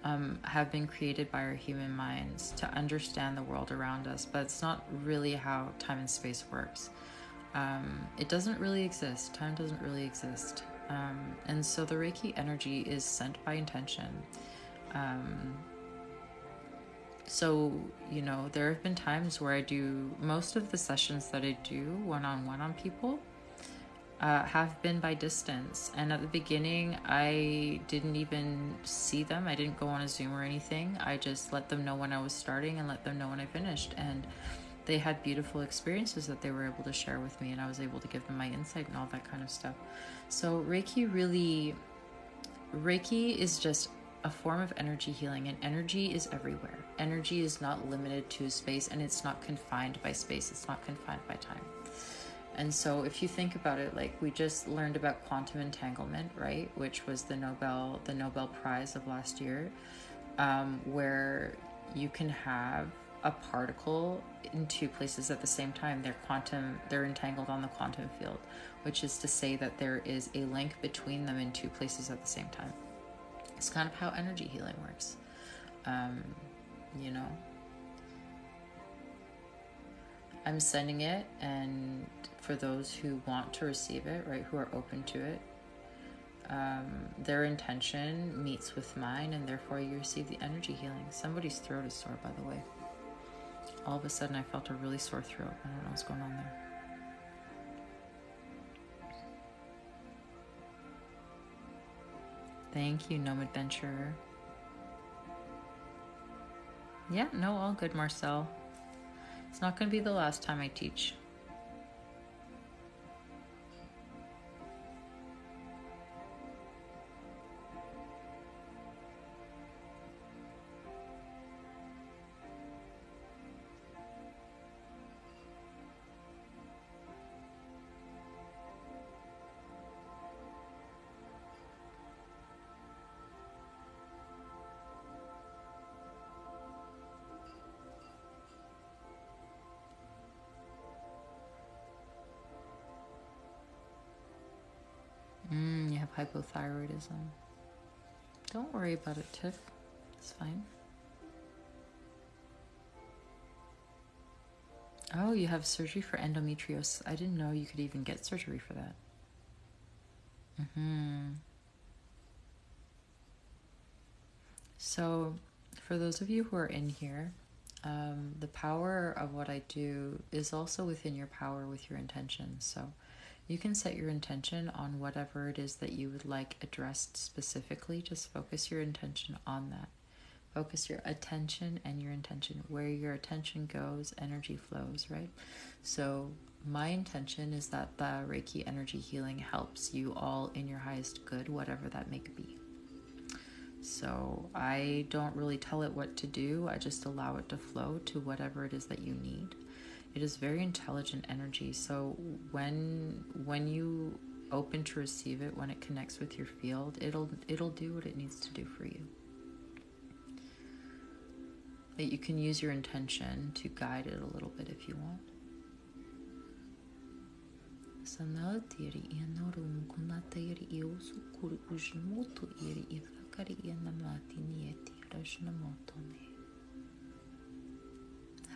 have been created by our human minds to understand the world around us, but it's not really how time and space works. It doesn't really exist. Time doesn't really exist. And so the Reiki energy is sent by intention. So, you know, there have been times where I do most of the sessions that I do one-on-one on people have been by distance. And at the beginning, I didn't even see them. I didn't go on a Zoom or anything. I just let them know when I was starting and let them know when I finished. And they had beautiful experiences that they were able to share with me, and I was able to give them my insight and all that kind of stuff. So Reiki is just a form of energy healing, and energy is everywhere. Energy is not limited to space, and it's not confined by space. It's not confined by time. And so if you think about it, like we just learned about quantum entanglement, right? Which was the Nobel Prize of last year, where you can have a particle in two places at the same time. They're entangled on the quantum field, which is to say that there is a link between them in two places at the same time. It's kind of how energy healing works. You know, I'm sending it, and for those who want to receive it, right, who are open to it, their intention meets with mine, and therefore you receive the energy healing. Somebody's throat is sore, by the way. All of a sudden I felt a really sore throat. I don't know what's going on there. Thank you, Gnome Adventurer. Yeah, no, all good, Marcel. It's not going to be the last time I teach. You have hypothyroidism. Don't worry about it, Tiff. It's fine. Oh, you have surgery for endometriosis. I didn't know you could even get surgery for that. So, for those of you who are in here, the power of what I do is also within your power with your intention. So, you can set your intention on whatever it is that you would like addressed specifically. Just focus your intention on that. Focus your attention and your intention. Where your attention goes, energy flows, right? So my intention is that the Reiki energy healing helps you all in your highest good, whatever that may be. So I don't really tell it what to do. I just allow it to flow to whatever it is that you need. It is very intelligent energy. So when you open to receive it, when it connects with your field, it'll do what it needs to do for you. But you can use your intention to guide it a little bit if you want.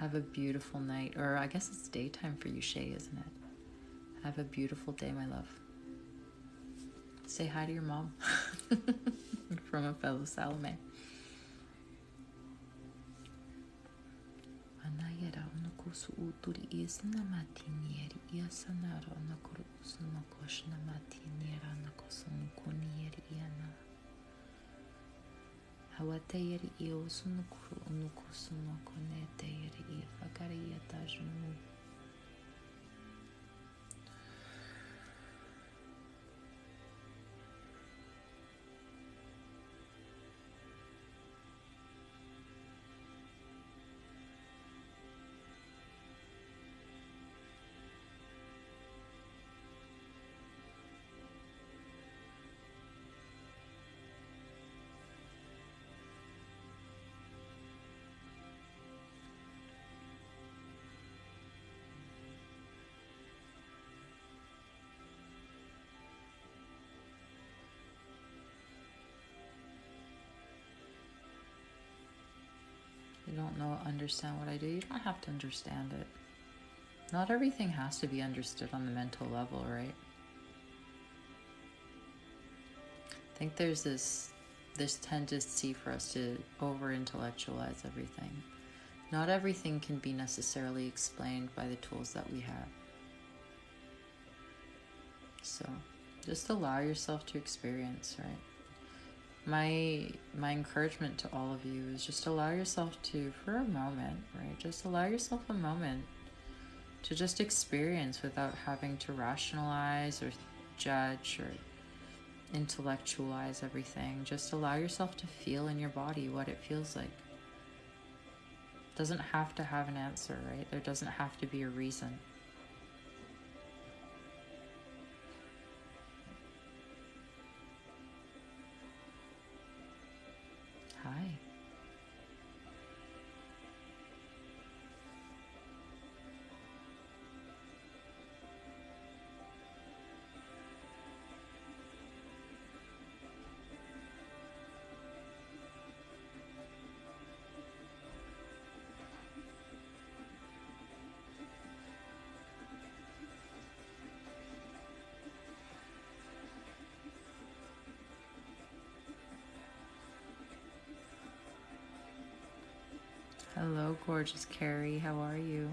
Have a beautiful night, or I guess it's daytime for you, Shay, isn't it? Have a beautiful day, my love. Say hi to your mom from a fellow Salome. don't understand what I do, you don't have to understand it. Not everything has to be understood on the mental level, right? I think there's this tendency for us to over-intellectualize everything. Not everything can be necessarily explained by the tools that we have. So just allow yourself to experience, right? My encouragement to all of you is just allow yourself to, for a moment, right? Just allow yourself a moment to just experience without having to rationalize or judge or intellectualize everything. Just allow yourself to feel in your body what it feels like. It doesn't have to have an answer, right? There doesn't have to be a reason. Hi. Hello, gorgeous Carrie. How are you?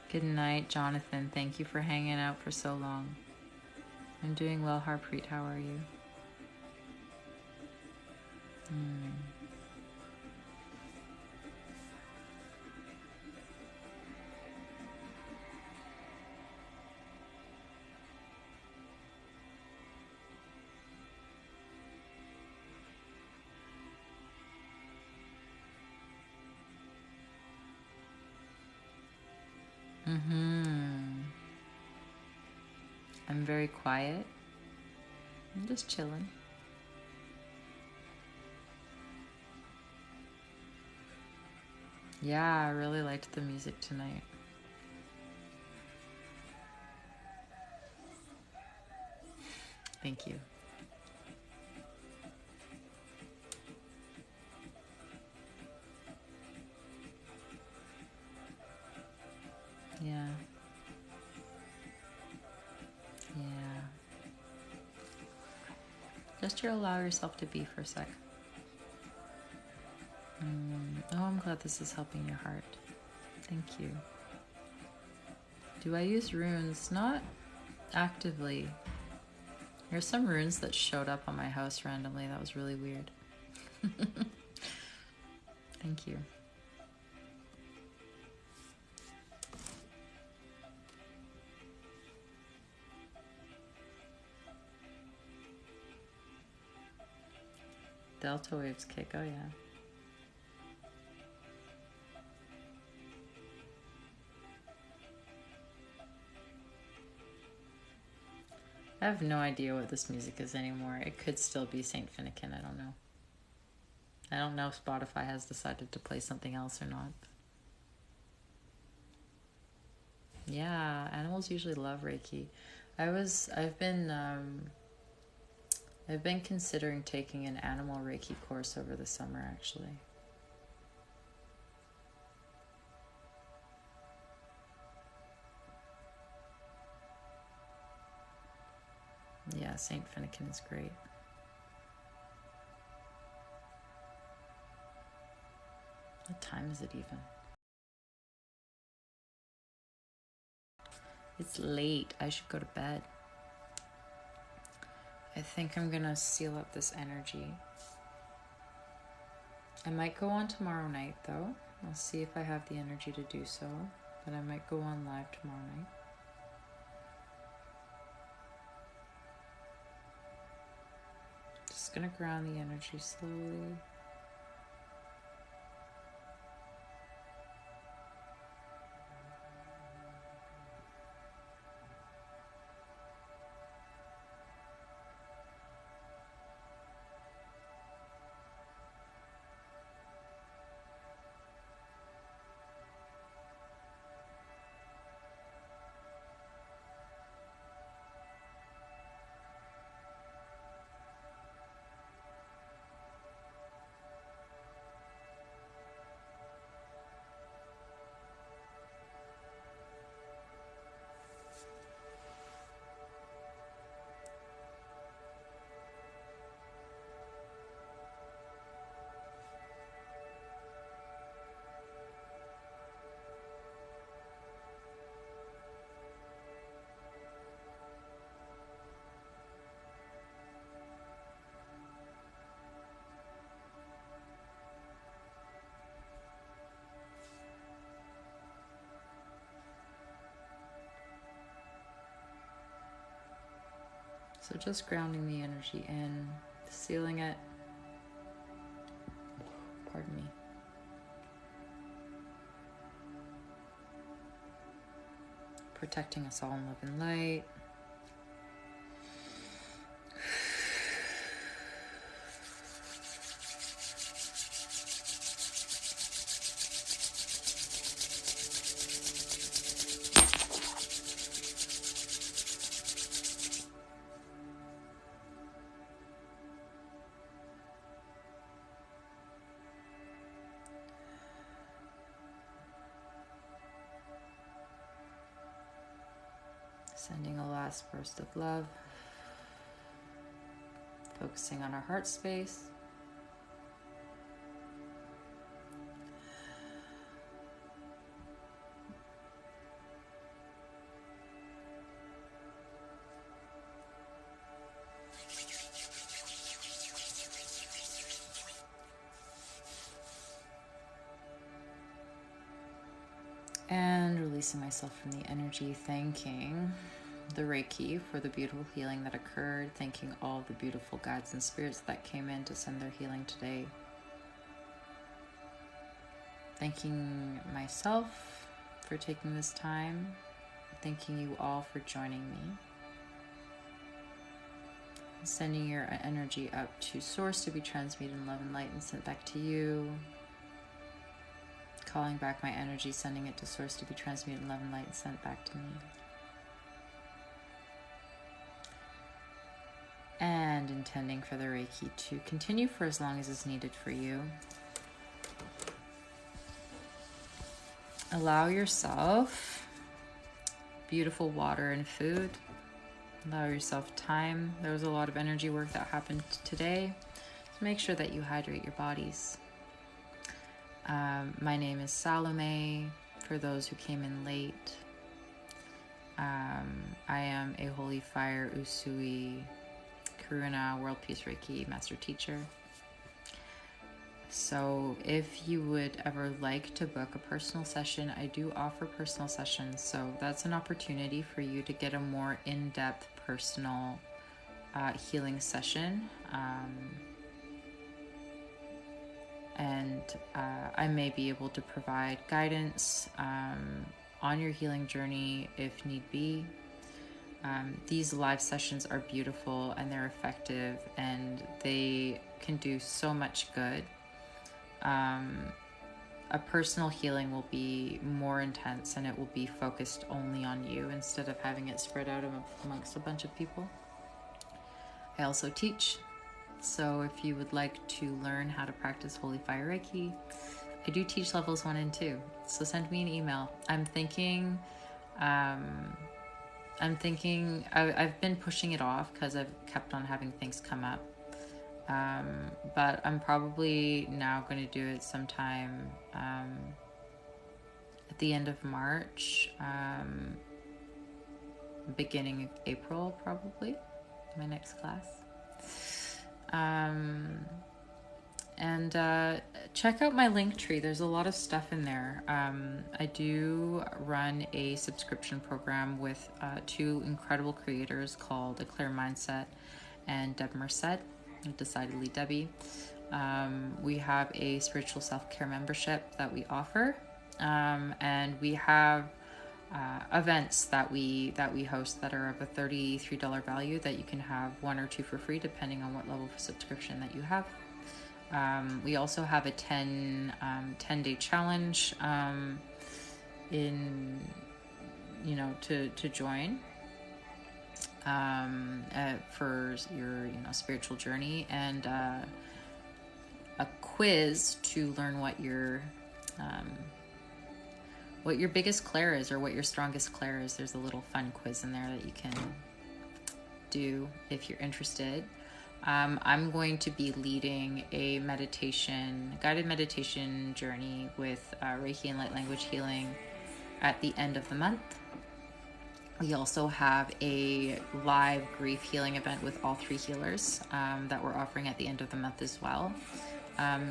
Good night, Jonathan. Thank you for hanging out for so long. I'm doing well, Harpreet. How are you? I'm very quiet. I'm just chilling. Yeah, I really liked the music tonight. Thank you. Yeah. Yeah. Just to allow yourself to be for a sec. Oh, I'm glad this is helping your heart. Thank you. Do I use runes? Not actively. There's some runes that showed up on my house randomly. That was really weird. Thank you. Delta waves kick. Oh, yeah. I have no idea what this music is anymore. It could still be St-Finnikin. I don't know. I don't know if Spotify has decided to play something else or not. Yeah, animals usually love Reiki. I've been considering taking an animal Reiki course over the summer, actually. Yeah, st-finnikin is great. What time is it even? It's late. I should go to bed. I think I'm gonna seal up this energy. I might go on tomorrow night, though. I'll see if I have the energy to do so, but I might go on live tomorrow night. Just gonna ground the energy slowly. So just grounding the energy in, sealing it. Pardon me. Protecting us all in love and light. Sending a last burst of love. Focusing on our heart space. And releasing myself from the energy, thanking the Reiki for the beautiful healing that occurred, thanking all the beautiful guides and spirits that came in to send their healing today. Thanking myself for taking this time, thanking you all for joining me. Sending your energy up to Source to be transmuted in love and light and sent back to you. Calling back my energy, sending it to Source to be transmuted in love and light and sent back to me. And intending for the Reiki to continue for as long as is needed for you. Allow yourself beautiful water and food. Allow yourself time. There was a lot of energy work that happened today. So make sure that you hydrate your bodies. My name is Salome, for those who came in late. I am a Holy Fire Usui Karuna World Peace Reiki Master Teacher. So if you would ever like to book a personal session, I do offer personal sessions. So that's an opportunity for you to get a more in-depth personal healing session. And I may be able to provide guidance on your healing journey if need be. These live sessions are beautiful and they're effective and they can do so much good. A personal healing will be more intense and it will be focused only on you instead of having it spread out amongst a bunch of people. I also teach. So if you would like to learn how to practice Holy Fire Reiki, I do teach levels 1 and 2. So send me an email. I've been pushing it off because I've kept on having things come up. But I'm probably now going to do it sometime at the end of March, beginning of April, probably, my next class. And check out my link tree. There's a lot of stuff in there. I do run a subscription program with 2 incredible creators called A Clear Mindset and Deb Merced, decidedly Debbie. We have a spiritual self-care membership that we offer, and we have events that we host that are of a $33 value that you can have 1 or 2 for free depending on what level of subscription that you have. We also have a 10-day challenge to join for your spiritual journey, and a quiz to learn what your biggest clair is or what your strongest clair is. There's a little fun quiz in there that you can do if you're interested. I'm going to be leading a guided meditation journey with Reiki and light language healing at the end of the month. We also have a live grief healing event with all 3 healers that we're offering at the end of the month as well.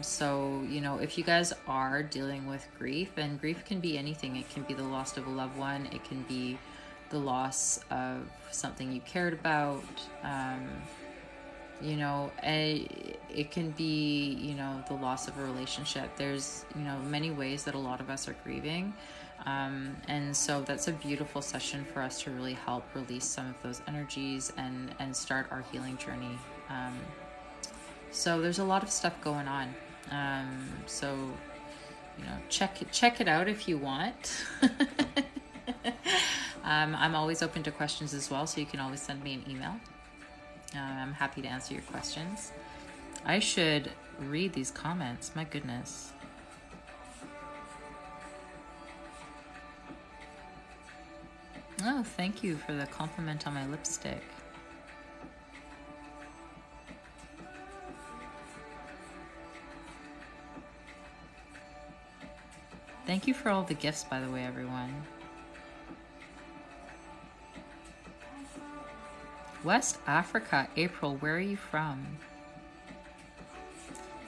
So, if you guys are dealing with grief, and grief can be anything. It can be the loss of a loved one. It can be the loss of something you cared about. You know, it can be, you know, the loss of a relationship. There's, you know, many ways that a lot of us are grieving. And so that's a beautiful session for us to really help release some of those energies and start our healing journey. So there's a lot of stuff going on. So, you know, check it out if you want. I'm always open to questions as well, so you can always send me an email. I'm happy to answer your questions. I should read these comments. My goodness. Oh, thank you for the compliment on my lipstick. Thank you for all the gifts, by the way, everyone. West Africa, April, where are you from?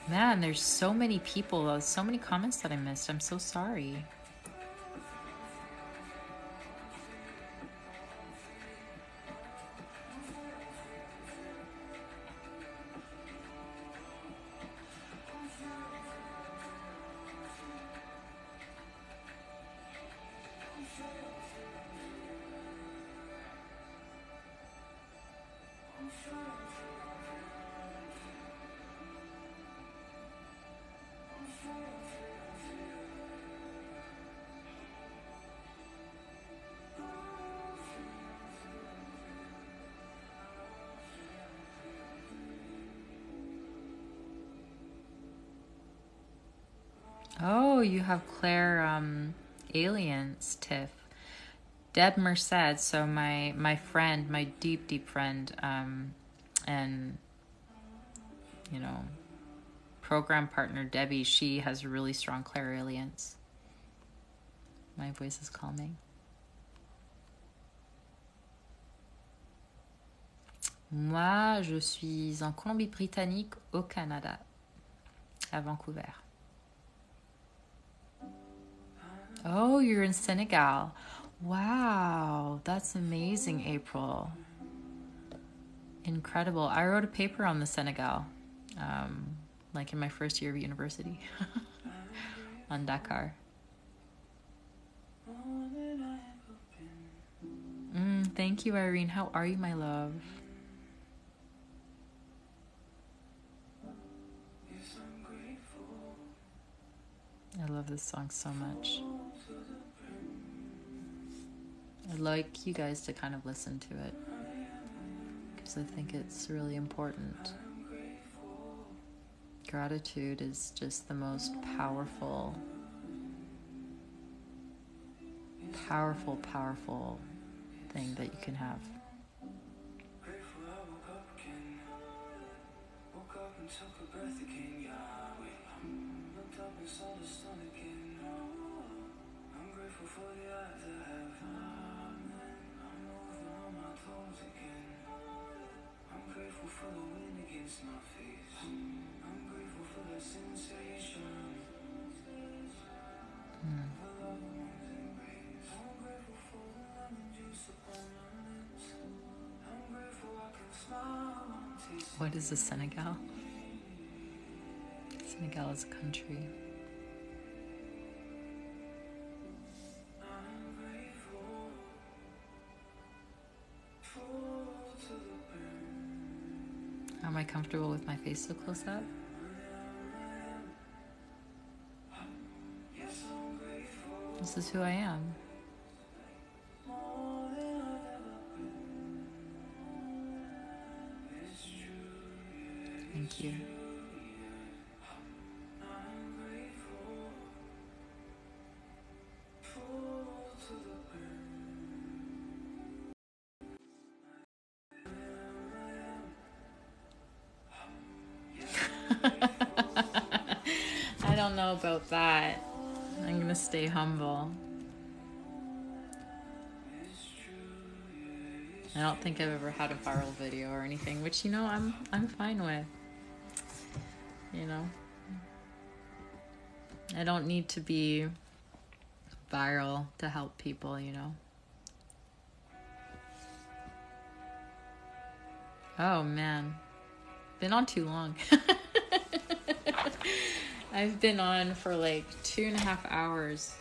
Man, there's so many people, so many comments that I missed. I'm so sorry. Oh, you have Claire Aliens, Tiff. Deb Merced, so my friend, my deep friend, and, you know, program partner Debbie, she has really strong clairalience. My voice is calming. Moi, je suis en Colombie-Britannique, au Canada, à Vancouver. Oh, you're in Senegal. Wow, that's amazing, April. Incredible. I wrote a paper on the Senegal, like in my first year of university, on Dakar. Thank you, Irene. How are you, my love? I love this song so much. I'd like you guys to kind of listen to it, because I think it's really important. Gratitude is just the most powerful thing that you can have. Grateful I woke up again. Woke up and took a breath again. Yeah, looked up and saw the sun again. I'm grateful for the eyes I have. I'm moving on my toes again. I'm grateful for the wind against my face. I'm grateful for that sensation. What is the Senegal? Senegal is a country. Am I comfortable with my face so close up? This is who I am. Thank you. I don't know about that. I'm gonna stay humble. I don't think I've ever had a viral video or anything, which, you know, I'm fine with. You know, I don't need to be viral to help people, you know. Oh man, been on too long. I've been on for like 2.5 hours.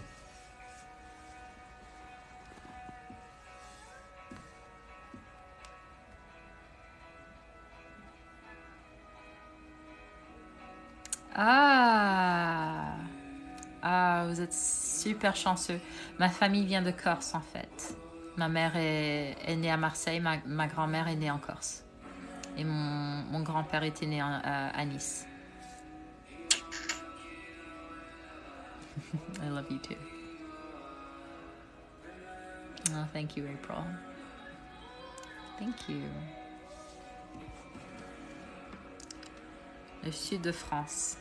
Vous êtes super chanceux. Ma famille vient de Corse en fait. Ma mère est née à Marseille, ma grand-mère est née en Corse. Et mon grand-père était né à Nice. I love you too. Oh, thank you, April. Thank you. Le sud de France.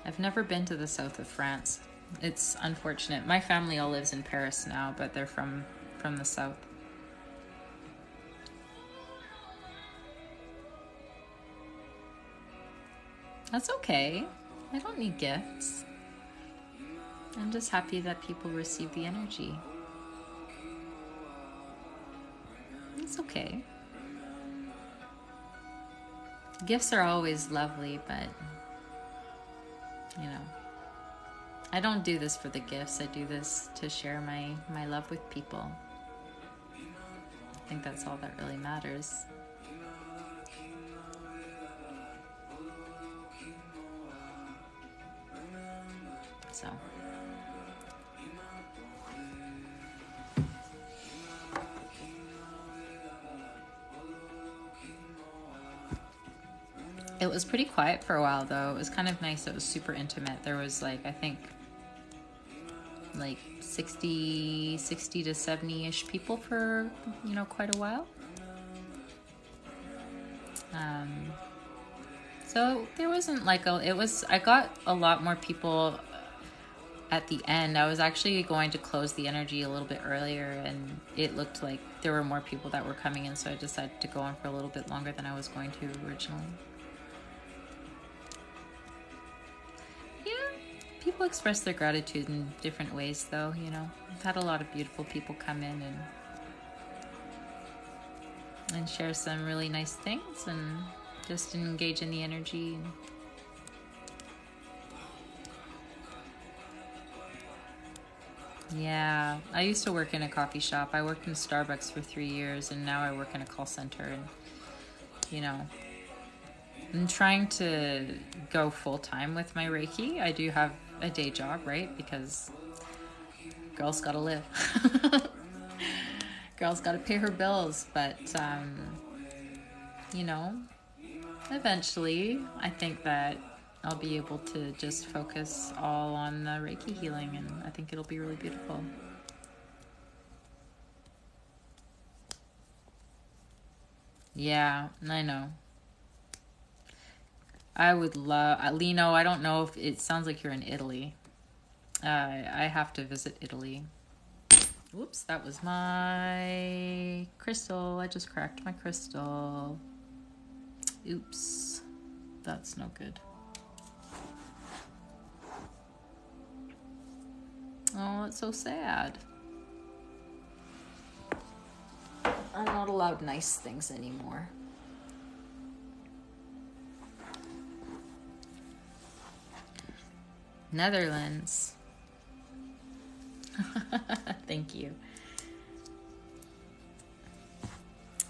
I've never been to the south of France. It's unfortunate. My family all lives in Paris now, but they're from the south. That's okay. I don't need gifts. I'm just happy that people receive the energy. It's okay. Gifts are always lovely, but you know, I don't do this for the gifts. I do this to share my love with people. I think that's all that really matters. So it was pretty quiet for a while though. It was kind of nice. It was super intimate. There was like, I think like 60 to 70-ish people for, you know, quite a while. So there wasn't like I got a lot more people at the end. I was actually going to close the energy a little bit earlier, and it looked like there were more people that were coming in, so I decided to go on for a little bit longer than I was going to originally. Yeah, people express their gratitude in different ways though, you know. I've had a lot of beautiful people come in and share some really nice things and just engage in the energy. Yeah, I used to work in a coffee shop. I worked in Starbucks for 3 years, and now I work in a call center. And, you know, I'm trying to go full-time with my Reiki. I do have a day job, right? Because girls gotta live. Girls gotta pay her bills. But, you know, eventually I think that I'll be able to just focus all on the Reiki healing, and I think it'll be really beautiful. Yeah, I know. I would love, Lino, I don't know if it sounds like you're in Italy. I have to visit Italy. Whoops, that was my crystal. I just cracked my crystal. Oops, that's no good. Oh, that's so sad. I'm not allowed nice things anymore. Netherlands. Thank you.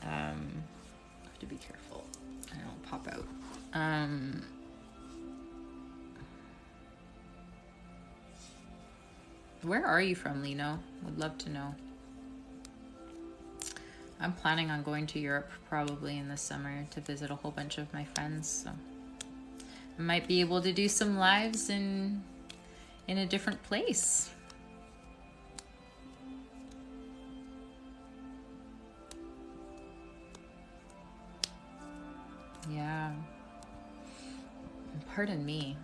I have to be careful. I don't pop out. Where are you from, Lino? Would love to know. I'm planning on going to Europe probably in the summer to visit a whole bunch of my friends, so I might be able to do some lives in a different place. Yeah. Pardon me.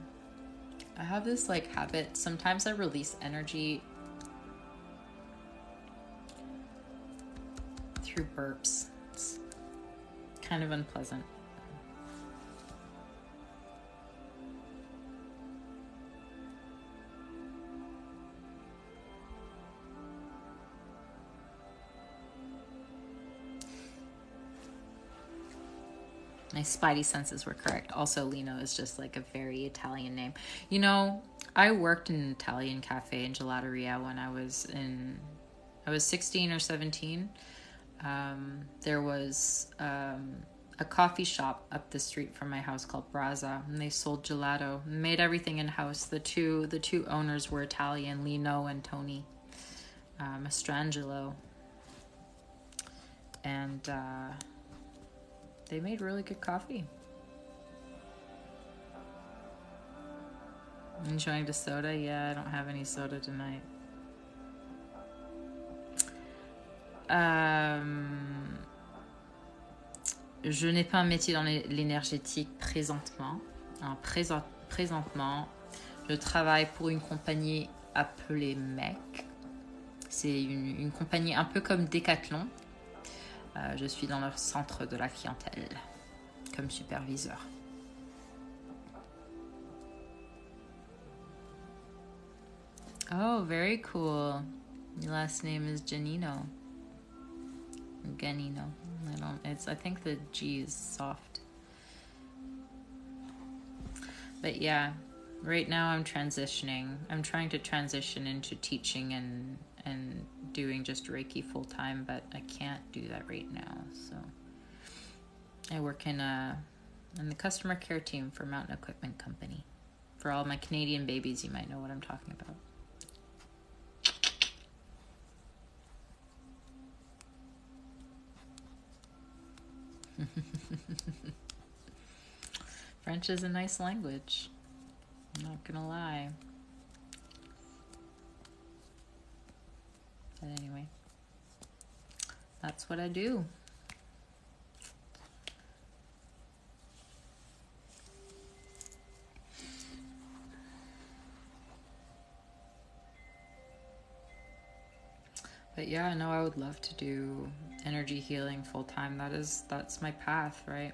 I have this like habit. Sometimes I release energy through burps. It's kind of unpleasant. My spidey senses were correct. Also, Lino is just like a very Italian name. You know, I worked in an Italian cafe in gelateria when I was 16 or 17. There was a coffee shop up the street from my house called Brazza, and they sold gelato, made everything in house. The two owners were Italian, Lino and Tony Mastrangelo, and they made really good coffee. Enjoying the soda? Yeah, I don't have any soda tonight. Je n'ai pas un métier dans l'énergétique présentement. Alors, présentement, je travaille pour une compagnie appelée MEC. C'est une compagnie un peu comme Decathlon. Je suis dans leur centre de la clientèle comme superviseur. Oh, very cool. Your last name is Janino. Ganino. I think the G is soft. But yeah, right now I'm transitioning. I'm trying to transition into teaching and doing just Reiki full time, but I can't do that right now. So I work in the customer care team for Mountain Equipment Company. For all my Canadian babies, you might know what I'm talking about. French is a nice language. I'm not gonna lie. But anyway, that's what I do. But yeah, I know I would love to do energy healing full time. That's my path, right?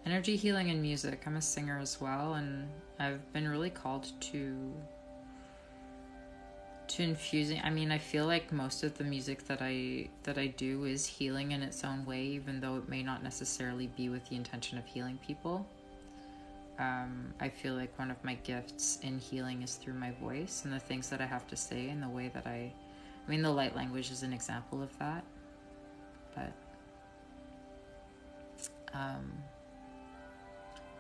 Energy healing and music. I'm a singer as well, and I've been really called to infusing. I mean, I feel like most of the music that I do is healing in its own way, even though it may not necessarily be with the intention of healing people. I feel like one of my gifts in healing is through my voice and the things that I have to say and the way that I mean, the light language is an example of that. But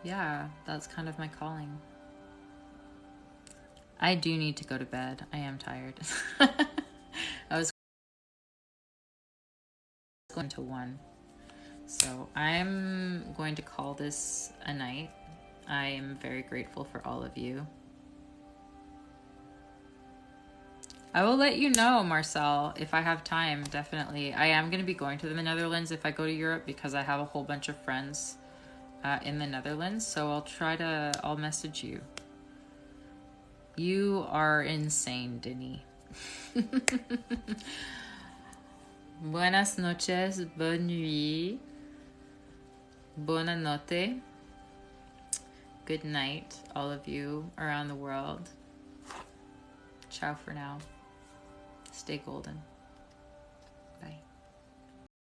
yeah, that's kind of my calling. I do need to go to bed. I am tired. I was going to 1. So I'm going to call this a night. I am very grateful for all of you. I will let you know, Marcel, if I have time, definitely. I am going to be going to the Netherlands if I go to Europe because I have a whole bunch of friends in the Netherlands. So I'll message you. You are insane, Denny. Buenas noches, bonne nuit, buona notte. Good night, all of you around the world. Ciao for now. Stay golden. Bye.